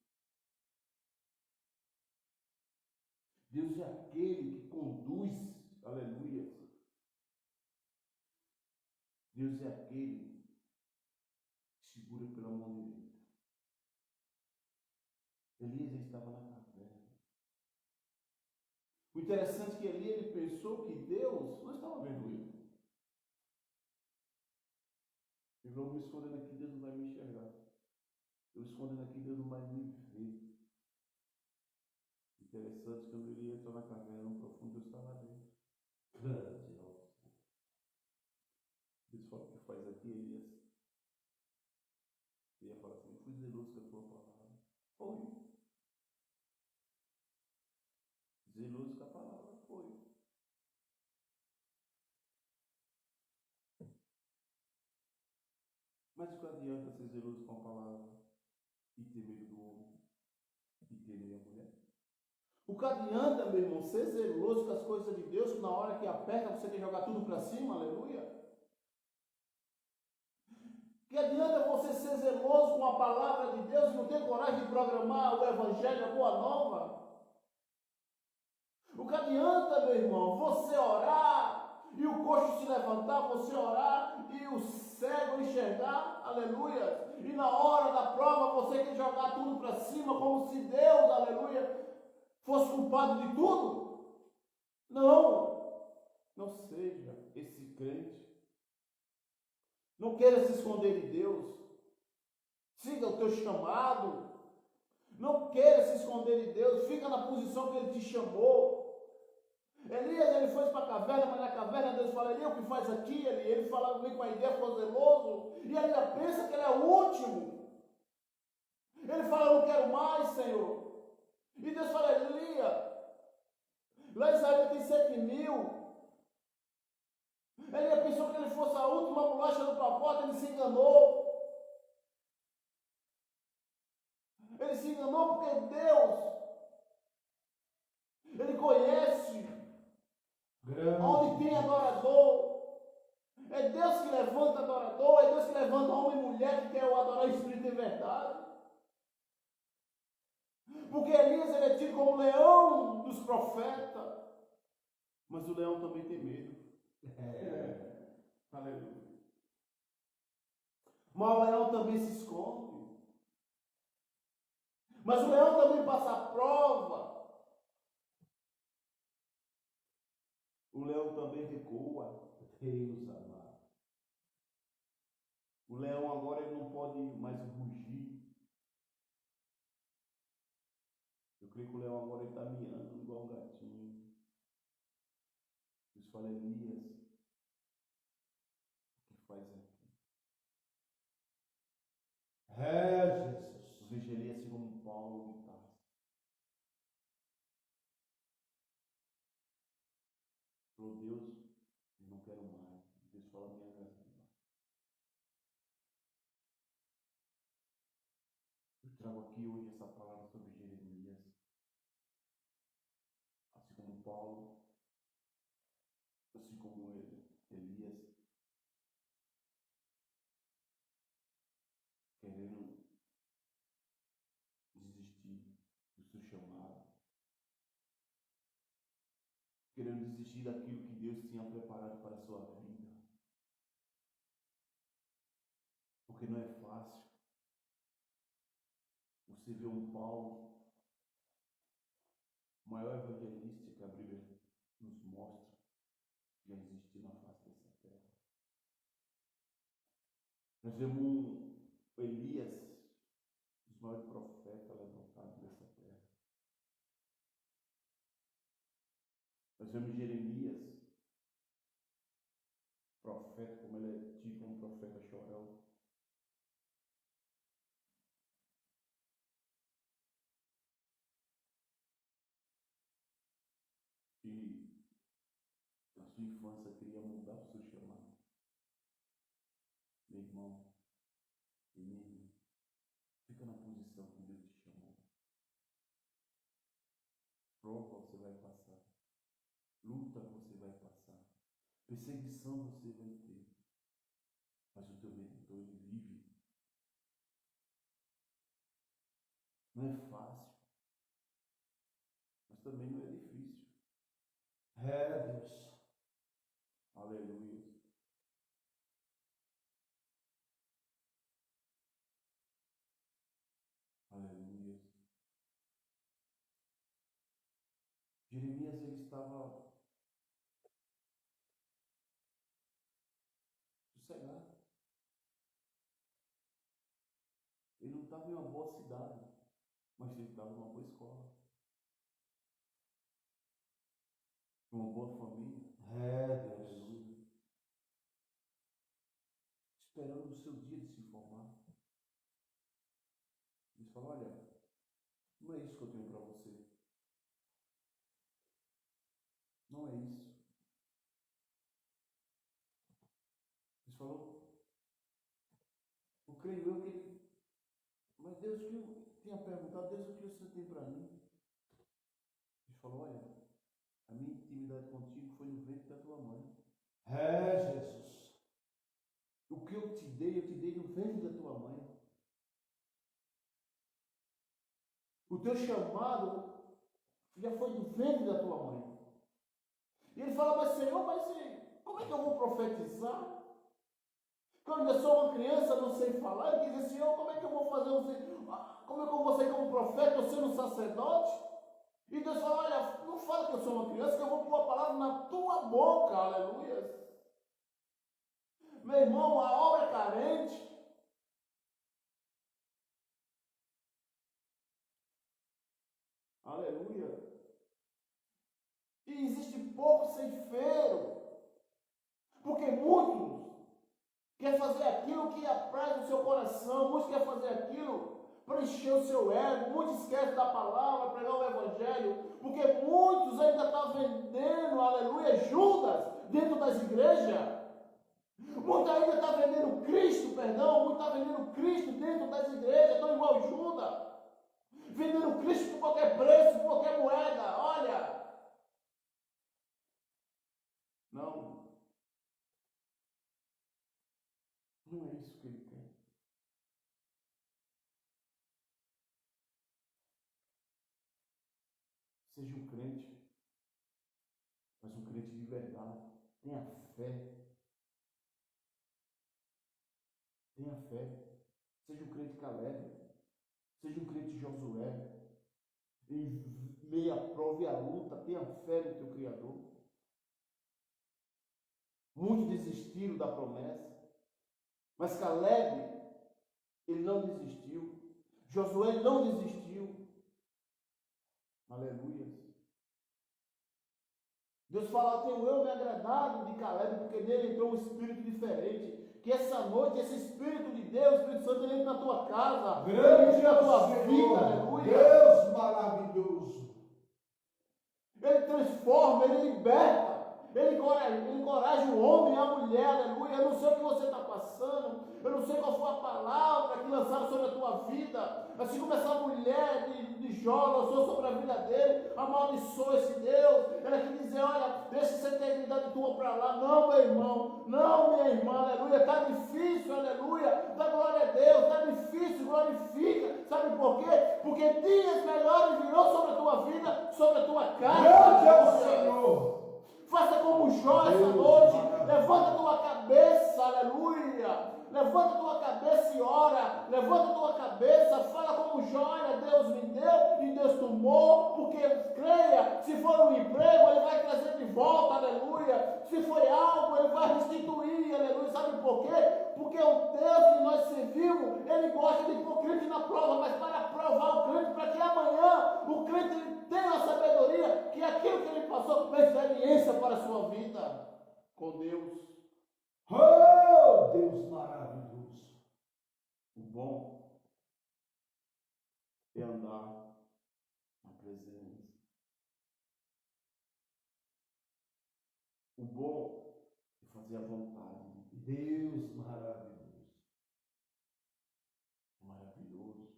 Deus é aquele que conduz. Aleluia. Deus é aquele que segura pela mão direita. Elias estava na caverna. O interessante é que ele pensou que Deus não estava vendo ele. Eu vou me escondendo aqui, Deus não vai me enxergar. Eu escondendo aqui, Deus não vai me ver. Interessante que quando ele entrou na caverna, no profundo, Deus estava dentro. Grande Deus. Deus fala, o que faz aqui, Elias? Ele ia falar assim, eu fui zeloso com a tua palavra. Foi. Zeloso com a palavra, foi. Mas o que adianta ser zeloso com a palavra e ter medo do homem e temer a mulher? O que adianta, meu irmão, ser zeloso com as coisas de Deus, que na hora que aperta você quer jogar tudo para cima, aleluia? Que adianta você ser zeloso com a palavra de Deus e não ter coragem de programar o evangelho, a boa nova? O que adianta, meu irmão, você orar e o coxo se levantar, você orar e o cego enxergar, aleluia? E na hora da prova você quer jogar tudo para cima como se Deus, aleluia, fosse culpado de tudo? Não seja esse crente. Não queira se esconder de Deus. Siga o teu chamado. Não queira se esconder de Deus. Fica na posição que Ele te chamou. Elias, ele foi para a caverna, mas na caverna Deus fala, Elias, o que faz aqui? Ele fala, vem com a ideia, ficou zeloso. E ele pensa que ele é o último. Ele fala, eu não quero mais, Senhor. E Deus fala, Elias, lá em Israel tem 7.000. Ele pensou que ele fosse a última bolacha do pacote, ele se enganou. Ele se enganou porque Deus, Ele conhece onde tem adorador. É Deus que levanta adorador, é Deus que levanta homem e mulher que quer o adorar em espírito e verdade. Porque Elias ele é tido como o leão dos profetas. Mas o leão também tem medo. Aleluia. Mas o leão também se esconde. Mas o leão também passa a prova. O leão também recua. Deus amado. O leão agora ele não pode mais rugir. Eu creio que o leão agora está miando igual um gatinho. Deus fala, Elias, o que faz aqui? Jesus. Eu vejo Elias assim como Paulo de Tarso. Falou, Deus, eu não quero mais. Deus fala, minha graça. Eu trago aqui hoje essa palavra sobre Jeremias. Assim como Paulo, assim como ele, Elias, querendo desistir do seu chamado, querendo desistir daquilo que Deus tinha preparado para a sua vida. Porque não é fácil você ver um Paulo, o maior evangelista que a Bíblia nos mostra, já existiu na face dessa terra. Nós vemos um Elias, os maiores profetas levantados dessa terra. Nós vemos Jeremias, profeta, como ele é tido como profeta chorão. E na sua infância queria mudar o seu chamado. Meu irmão e minha irmã, fica na posição que Deus te chamou. Prova você vai passar. Luta você vai passar. Perseguição você vai ter. Mas o teu Redentor, ele vive. Não é fácil. Mas também não é difícil. Deus. Aleluia. Aleluia. Jeremias, ele estava sossegado. Ele não estava em uma boa cidade, mas ele estava em uma boa escola. Em uma boa família. Deus. Aleluia. Esperando o seu dia de se formar. Ele falou, olha, não é isso que eu tenho para você. Não é isso. Ele falou, eu creio eu que ele... Mas Deus, que eu tinha perguntado, Deus, o que o Senhor tem para mim? Ele falou, olha, a minha intimidade contigo foi no ventre da tua mãe. Jesus. O que eu te dei no ventre da tua mãe. O teu chamado já foi no ventre da tua mãe. E ele fala, mas Senhor, como é que eu vou profetizar? Quando eu sou uma criança, não sei falar. Ele diz, Senhor, como é que eu vou fazer? Como é que eu vou ser como profeta, eu sendo um sacerdote? E Deus fala, olha, não fala que eu sou uma criança, que eu vou pôr a palavra na tua boca, aleluia. Meu irmão, a obra é carente. Aleluia. E existe pouco ceifeiro. Porque muitos querem fazer aquilo que apraz o seu coração, muitos querem fazer aquilo para encher o seu ego, muitos esquecem da palavra, pregar o evangelho, porque muitos ainda estão vendendo, aleluia, Judas dentro das igrejas. Muitos ainda estão vendendo Cristo, muitos estão vendendo Cristo dentro das igrejas, estão igual Judas, vendendo Cristo por qualquer preço, por qualquer moeda, olha. Não é isso que ele quer. Seja um crente, mas um crente de verdade. Tenha fé. fé. Seja um crente Caleb. Seja um crente Josué. Em meio à prova e à luta, tenha fé no teu Criador. Muitos desistiram da promessa. Mas Caleb, ele não desistiu. Josué não desistiu. Aleluia. Deus fala, tenho eu me agradado de Caleb, porque nele entrou um espírito diferente. Que essa noite, esse Espírito de Deus, Espírito Santo, ele entra na tua casa, Grande ele na tua Senhor, vida, aleluia. Deus maravilhoso. Ele transforma, ele liberta, ele encoraja o homem e a mulher, aleluia. Eu não sei o que você está passando, eu não sei qual foi a palavra que lançaram sobre a tua vida, assim como essa mulher de Jó lançou sobre a vida dele, amaldiçoou esse Deus. Ela quer dizer, olha, deixa essa integridade tua para lá. Não, meu irmão, não, minha irmã, aleluia. Está difícil, aleluia. Dá glória a Deus, está difícil, glorifica. Sabe por quê? Porque dias melhores virão sobre a tua vida, sobre a tua casa. Grande é o Senhor. Faça como Jó essa Deus noite. maravilhoso. Levanta a tua cabeça, aleluia. Levanta a tua cabeça e ora. Levanta a tua cabeça, fala como Jó, olha, Deus me deu e Deus tomou, porque creia, se for um emprego, Ele vai trazer de volta, aleluia. Se foi algo, Ele vai restituir, aleluia. Sabe por quê? Porque o Deus que nós servimos, Ele gosta de pôr crente na prova, mas para provar o crente, para que amanhã o crente tenha a sabedoria, que aquilo que ele passou, uma experiência para a sua vida com Deus. Oh, Deus maravilhoso. O bom é andar na presença. O bom é fazer a vontade de Deus. Deus maravilhoso. Maravilhoso.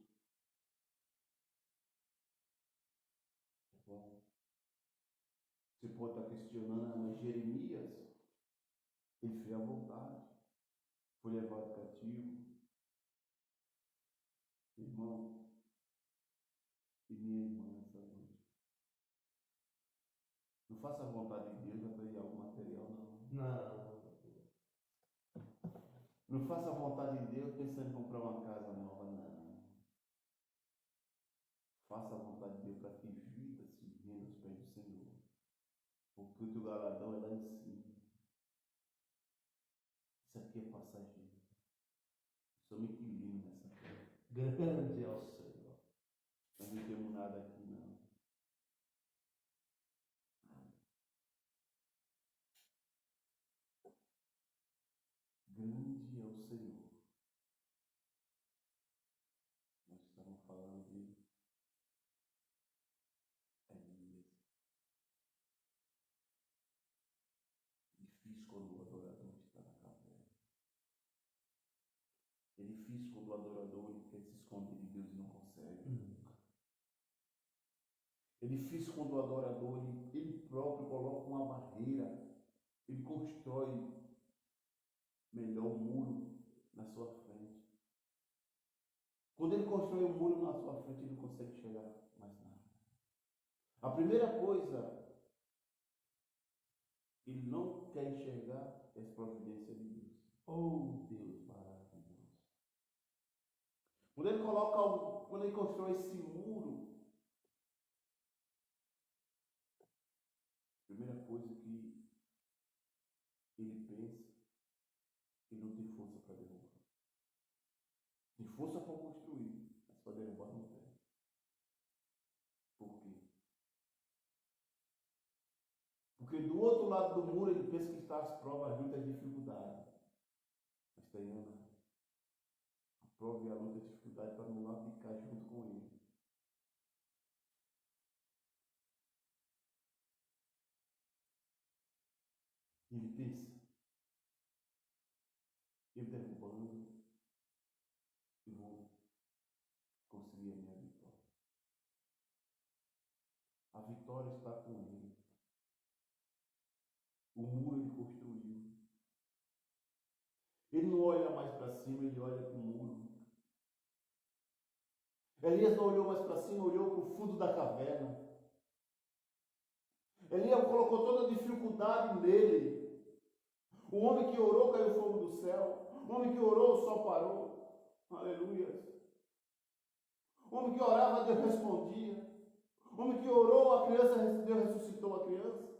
É bom. Você pode estar questionando, mas Jeremias, ele fez a vontade. Foi levado cativo. Irmão e minha irmã nessa noite. Não faça a vontade de Deus para pegar algo material, não. Não. Não faça a vontade de Deus pensando em comprar uma casa nova, não. Faça a vontade de Deus para que vida se renda aos pés do Senhor. Porque o teu galardão é lá em cima. Isso aqui é passageiro. Sou um inquilino nessa terra. Grande é o Senhor. Eu não tenho nada aqui, não. Grande é o Senhor. Nós estamos falando de Elias. Difícil quando o adorador está na caverna. É difícil quando o adorador ele quer se esconder de Deus e não consegue. É difícil quando o adorador ele próprio coloca uma barreira. Ele constrói melhor o muro na sua frente. Quando ele constrói um muro na sua frente, ele não consegue chegar mais nada. A primeira coisa, ele não quer enxergar é a providência de Deus. Oh, Deus maravilhoso. Quando ele constrói esse muro, a primeira coisa que ele pensa, ele não tem força para derrubar. Tem força para construir, mas para derrubar não tem. Por quê? Porque do outro lado do muro ele pensa que está as provas, as lutas, as dificuldades. Mas está errando. A prova e a luta, a dificuldade para não lá ficar junto com ele. Ele pensa, eu derrubando, eu vou conseguir a minha vitória. A vitória está com ele. O muro ele construiu. Ele não olha mais para cima, ele olha para o muro. Elias não olhou mais para cima, olhou para o fundo da caverna. Elias colocou toda a dificuldade nele. O homem que orou caiu fogo do céu. O homem que orou, o sol parou. Aleluia. O homem que orava, Deus respondia. O homem que orou, a criança, Deus ressuscitou a criança.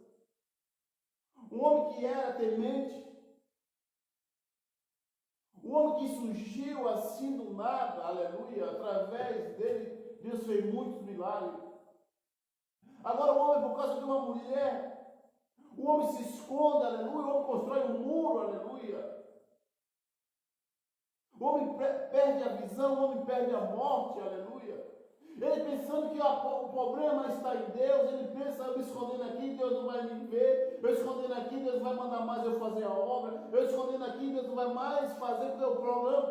Um homem que era temente. Um homem que surgiu assim do nada, aleluia, através dele, Deus fez muitos milagres. Agora o homem, por causa de uma mulher, o homem se esconde, aleluia, o homem constrói um muro, aleluia. O homem perde a visão, o homem perde a morte, aleluia. Ele pensando que o problema está em Deus, ele pensa, eu me escondendo aqui, Deus não vai me ver, eu escondendo aqui, Deus vai mandar mais eu fazer a obra, eu escondendo aqui, Deus não vai mais fazer porque eu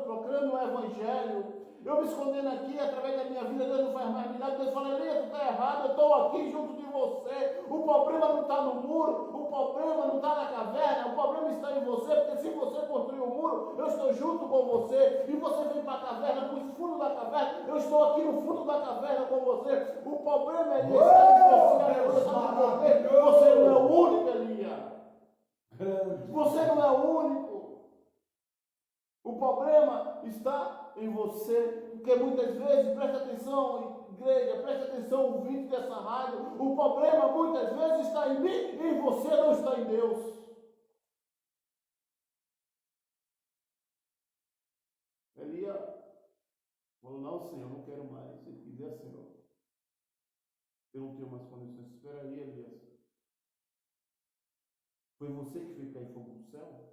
proclamo o Evangelho. Eu me escondendo aqui, através da minha vida, Deus não faz mais milagre. Deus fala, Elias, tu está errado, eu estou aqui junto de você. O problema não está no muro, o problema não está na caverna, o problema está em você, porque se você construir o muro, eu estou junto com você. E você vem para a caverna, para o fundo da caverna, eu estou aqui no fundo da caverna com você. O problema é Deus, sabe por quê? Você não é o único, Elias. Você não é o único. O problema está em você, porque muitas vezes, presta atenção, igreja, presta atenção, ouvinte dessa rádio, o problema muitas vezes está em mim e em você, não está em Deus. Elias falou, não, Senhor, não quero mais, se quiser, Senhor, eu não tenho mais condições. Espera aí, Elias. Foi você que fez cair fogo do céu?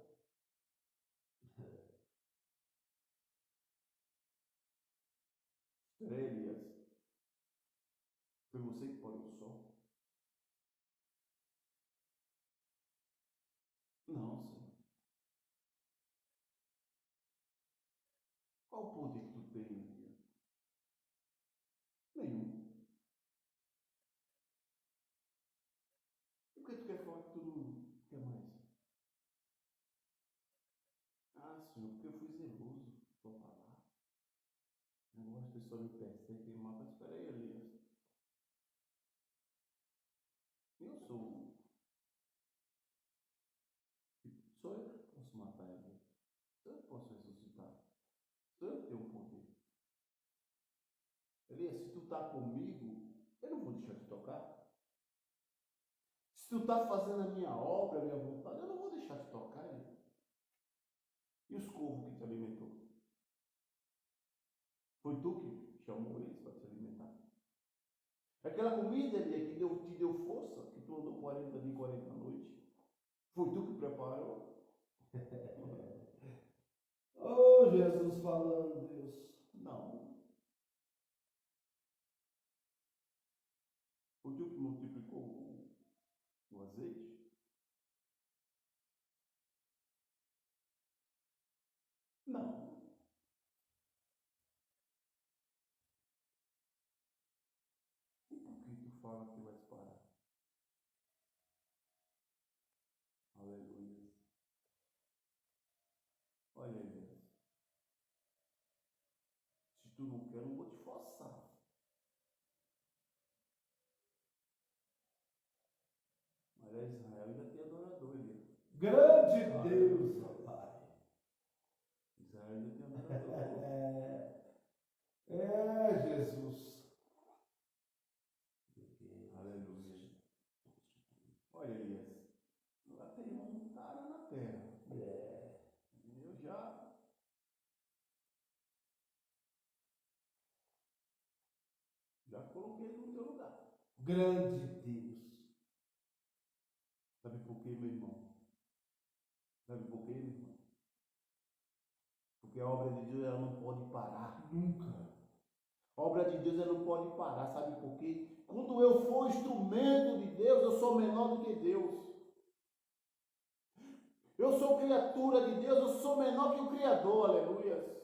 Espera aí, Elias. Foi você que parou o sol? Não, Senhor. Qual o poder que tu tem, Elias? Nenhum. Por que tu quer falar que tu não quer mais? Ah, Senhor, porque eu fui zeloso. Vou falar. Agora as pessoas me perseguem, me matam. Espera aí, Elias. Eu sou eu que posso matar ele. Sou eu que posso ressuscitar. Sou eu que tenho um poder. Elias, se tu está comigo, eu não vou deixar de tocar. Se tu está fazendo a minha obra, a minha vontade, eu não vou deixar de tocar, Elias. E os corvos que te alimentou? Foi tu que chamou eles para te alimentar? Aquela comida, Elias, que te deu força, que tu andou 40 dias e 40 noites, foi tu que preparou? Oh, Jesus falando, Deus. Não. Foi tu que multiplicou o azeite? Não. E por que tu fala que vai parar? Aleluia. Olha, Elias. Se tu não quer, eu não vou te forçar. Mas Israel ainda tem adorador, Elias. Grande Deus, meu Pai. Israel ainda tem adorador. Jesus. Aleluia. Olha, Elias. Lá tem um cara na terra. Eu já coloquei ele no teu lugar. Grande Deus. Sabe por quê, meu irmão? Sabe por quê, meu irmão? Porque a obra de Deus ela não pode parar. Nunca. A obra de Deus ela não pode parar. Sabe por quê? Quando eu for instrumento de Deus, eu sou menor do que Deus. Eu sou criatura de Deus, eu sou menor que o Criador, aleluia.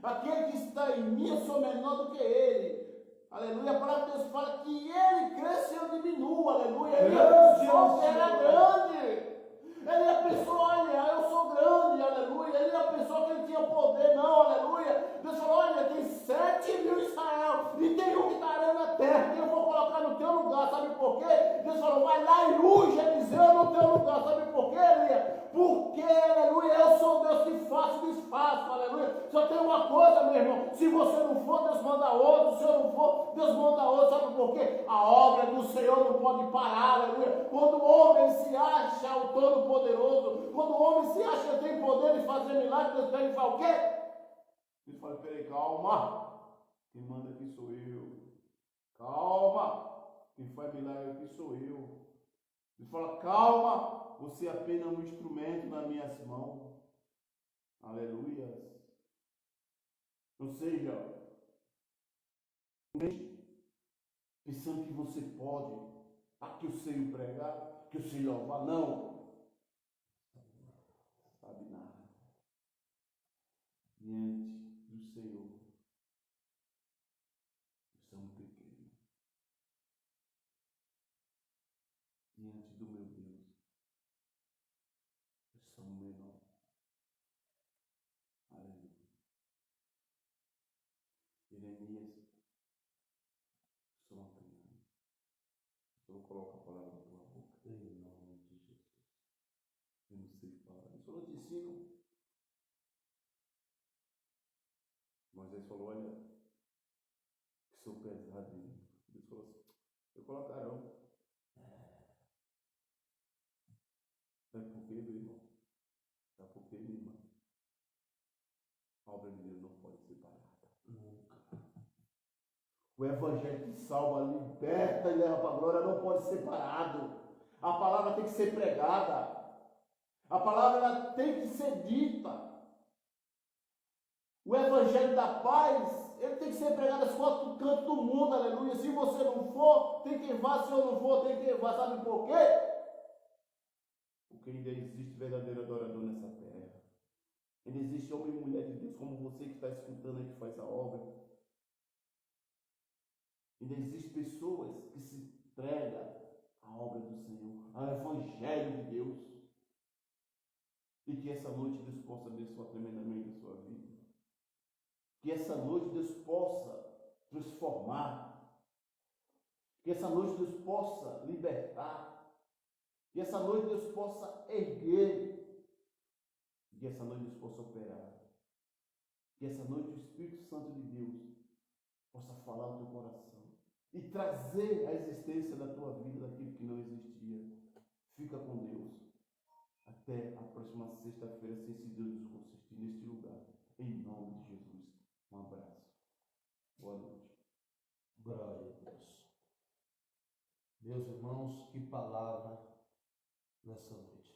Aquele que está em mim, eu sou menor do que ele. Aleluia, a palavra de Deus fala que ele cresce e eu diminuo, aleluia. Ele pensou que era grande. Ele pensou, olha, eu sou grande, aleluia. Ele pensou que ele tinha poder, não, aleluia. Deus falou, olha, tem 7.000 em Israel e tem um que está arando a terra, que eu vou colocar no teu lugar, sabe por quê? Deus falou, vai lá e unge Eliseu. desceu no teu lugar. Sabe por quê, aleluia? Porque, aleluia, eu sou Deus que faço e desfaço, aleluia. Só tem uma coisa, meu irmão, se você não for, Deus manda outro, se eu não for, Deus manda outro. Sabe por quê? A obra do Senhor não pode parar, aleluia. Quando o homem se acha o Todo-Poderoso, quando o homem se acha que tem poder de fazer milagre, Deus pega e fala o quê? Ele fala, peraí, calma, quem manda aqui sou eu. Calma, quem faz milagre aqui sou eu. Ele fala, calma, você é apenas um instrumento nas minhas mãos. Aleluia. Ou seja, pensando que você pode, que eu sei pregar, que eu sei louvar, não. Sabe nada. Diante do Senhor, somos pequenos. Diante do meu Deus, somos menor. Aleluia. Jeremias, sou uma criança. O Senhor coloca a palavra na tua boca. Em nome de Jesus. Eu não sei falar. O Senhor te ensina. Moisés falou, olha, que sou pesado. Deus falou assim, eu colocarão. Sabe por quê, meu irmão? Sabe por quê, minha irmã? A obra de Deus não pode ser parada. Nunca. O evangelho que salva, liberta e leva para a glória não pode ser parado. A palavra tem que ser pregada. A palavra ela tem que ser dita. O evangelho da paz, ele tem que ser pregado às quatro cantos do mundo, aleluia. Se você não for, tem quem vá. Se eu não for, tem quem vá. Sabe por quê? Porque ainda existe verdadeiro adorador nessa terra. Ainda existe homem e mulher de Deus, como você que está escutando aí, que faz a obra. Ainda existem pessoas que se entregam à obra do Senhor, ao evangelho de Deus. E que essa noite Deus possa abençoar tremendamente a sua vida. Que essa noite Deus possa transformar. Que essa noite Deus possa libertar. Que essa noite Deus possa erguer. Que essa noite Deus possa operar. Que essa noite o Espírito Santo de Deus possa falar no teu coração. E trazer a existência da tua vida daquilo que não existia. Fica com Deus. Até a próxima sexta-feira, se esse Deus nos consistir neste lugar. Em nome de Jesus. Um abraço. Boa noite. Glória a Deus. Meus irmãos, que palavra nessa noite.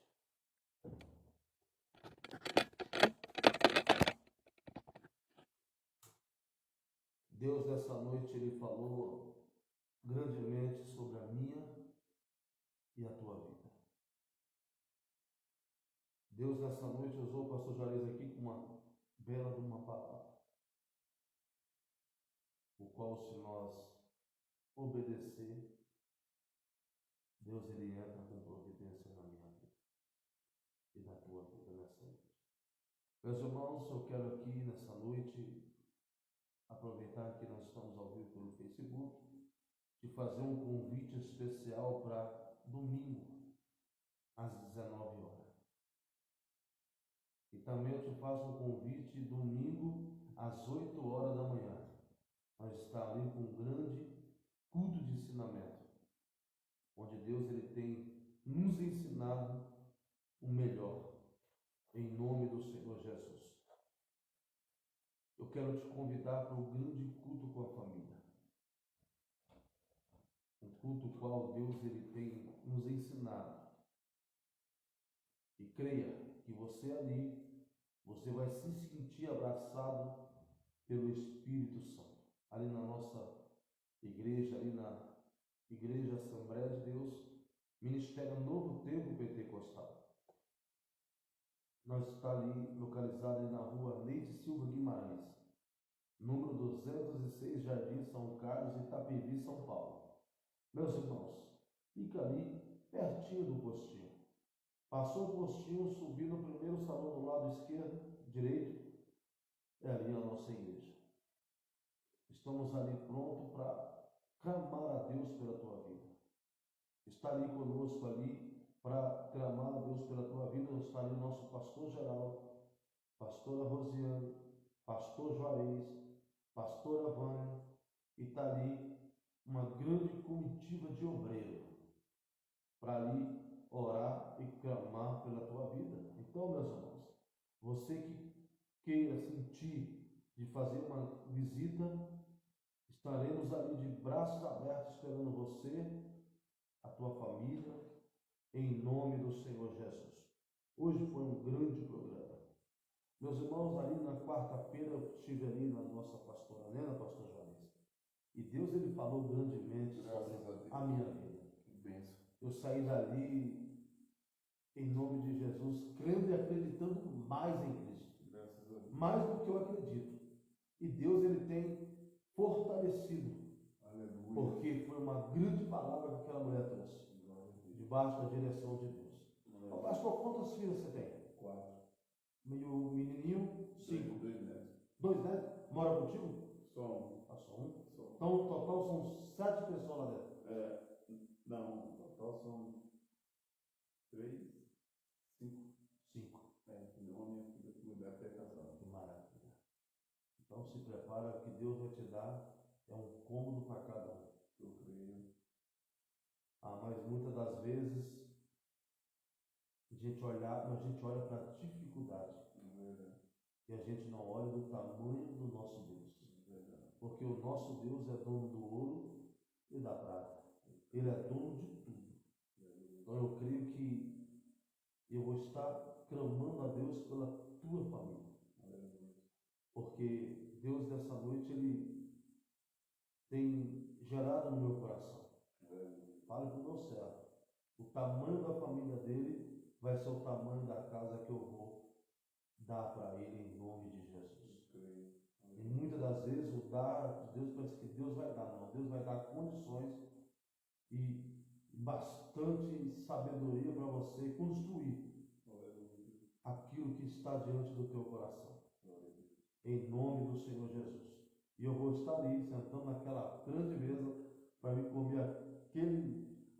Deus nessa noite, Ele falou grandemente sobre a minha e a tua vida. Deus nessa noite usou o pastor Juarez aqui com uma bela de uma palavra, o qual se nós obedecer, Deus ele entra com providência na minha vida e na tua vida nessa noite. Meus irmãos, eu quero aqui nessa noite aproveitar que nós estamos ao vivo pelo Facebook e fazer um convite especial para domingo às 19 horas. E também eu te faço um convite domingo às 8 horas da manhã. Nós estamos ali com um grande culto de ensinamento, onde Deus ele tem nos ensinado o melhor, em nome do Senhor Jesus. Eu quero te convidar para um grande culto com a família. Um culto qual Deus ele tem nos ensinado. E creia que você ali, você vai se sentir abraçado pelo Espírito Santo. Ali na nossa igreja, ali na Igreja Assembleia de Deus, Ministério Novo Tempo Pentecostal. Nós estamos ali localizados na rua Neide Silva Guimarães, número 206, Jardim São Carlos, Itapevi, São Paulo. Meus irmãos, fica ali pertinho do postinho. Passou o postinho, subiu no primeiro salão do lado esquerdo, direito, é ali a nossa igreja. Estamos ali prontos para clamar a Deus pela tua vida. Está ali conosco ali para clamar a Deus pela tua vida, está ali o nosso pastor Geraldo, pastora Rosiane, pastor Juarez, pastora Vânia, e está ali uma grande comitiva de obreiros para ali orar e clamar pela tua vida. Então, meus irmãos, você que queira sentir de fazer uma visita, estaremos ali de braços abertos esperando você, a tua família, em nome do Senhor Jesus. Hoje foi um grande programa. Meus irmãos, ali na quarta-feira eu estive ali na nossa pastora Nena, pastor Juarez, e Deus ele falou grandemente sobre a minha vida. Que bênção. Eu saí dali em nome de Jesus, crendo e acreditando mais em Cristo, Graças a Deus. mais do que eu acredito. E Deus ele tem fortalecido, Aleluia. porque foi uma grande palavra que aquela mulher trouxe, debaixo da direção de Deus. Ô, pastor, quantos filhos você tem? 4. E o menininho? 5. 2 netos. 2 netos? Mora contigo? Só um. Ah, só um? Só. Então, no total são 7 pessoas lá dentro. Não, no total são 3, 5. 5. Meu homem e a filha, mulher até casada. Que maravilha. Então se prepara que Deus vai te dar, é um cômodo para cada um. Eu creio. Mas muitas das vezes a gente olha para a dificuldade e a gente não olha do tamanho do nosso Deus. Porque o nosso Deus é dono do ouro e da prata. Ele é dono de tudo. Então eu creio que eu vou estar clamando a Deus pela tua família. Porque Deus nessa noite ele tem gerado no meu coração. Fale para o meu servo. O tamanho da família dele vai ser o tamanho da casa que eu vou dar para ele em nome de Jesus. E muitas das vezes o dar de Deus parece que Deus vai dar, não. Deus vai dar condições e bastante sabedoria para você construir aquilo que está diante do teu coração. Em nome do Senhor Jesus. E eu vou estar ali sentando naquela grande mesa para me comer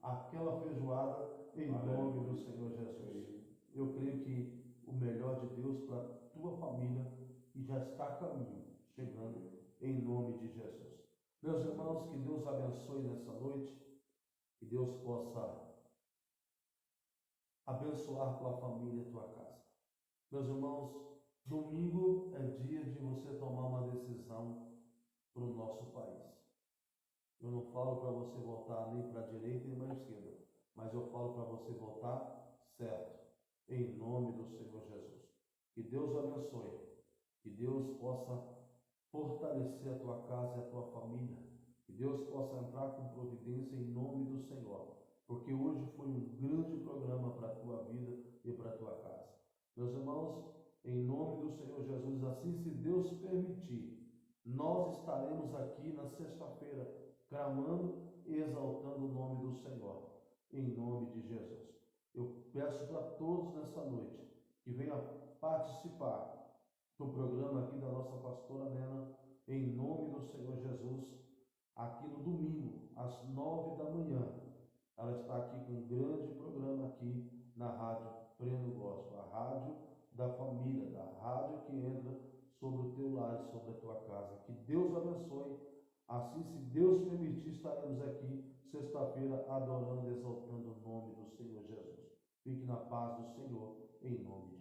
aquela feijoada em nome do Senhor Jesus. Eu creio que o melhor de Deus para a tua família e já está a caminho, chegando em nome de Jesus. Meus irmãos, que Deus abençoe nessa noite, que Deus possa abençoar tua família e tua casa. Meus irmãos, domingo é dia de você tomar uma decisão para o nosso país. Eu não falo para você votar nem para a direita nem para a esquerda, mas eu falo para você votar certo, em nome do Senhor Jesus. Que Deus abençoe, que Deus possa fortalecer a tua casa e a tua família, que Deus possa entrar com providência em nome do Senhor, porque hoje foi um grande programa para a tua vida e para a tua casa. Meus irmãos, em nome do Senhor Jesus, assim se Deus permitir, nós estaremos aqui na sexta-feira, clamando e exaltando o nome do Senhor, em nome de Jesus. Eu peço para todos nessa noite que venham participar do programa aqui da nossa pastora Nena, em nome do Senhor Jesus, aqui no domingo, às 9 da manhã. Ela está aqui com um grande programa aqui na Rádio Pleno Gospel, a rádio da família, da rádio que entra sobre o teu lar e sobre a tua casa. Que Deus abençoe. Assim, se Deus permitir, estaremos aqui sexta-feira adorando e exaltando o nome do Senhor Jesus. Fique na paz do Senhor, em nome de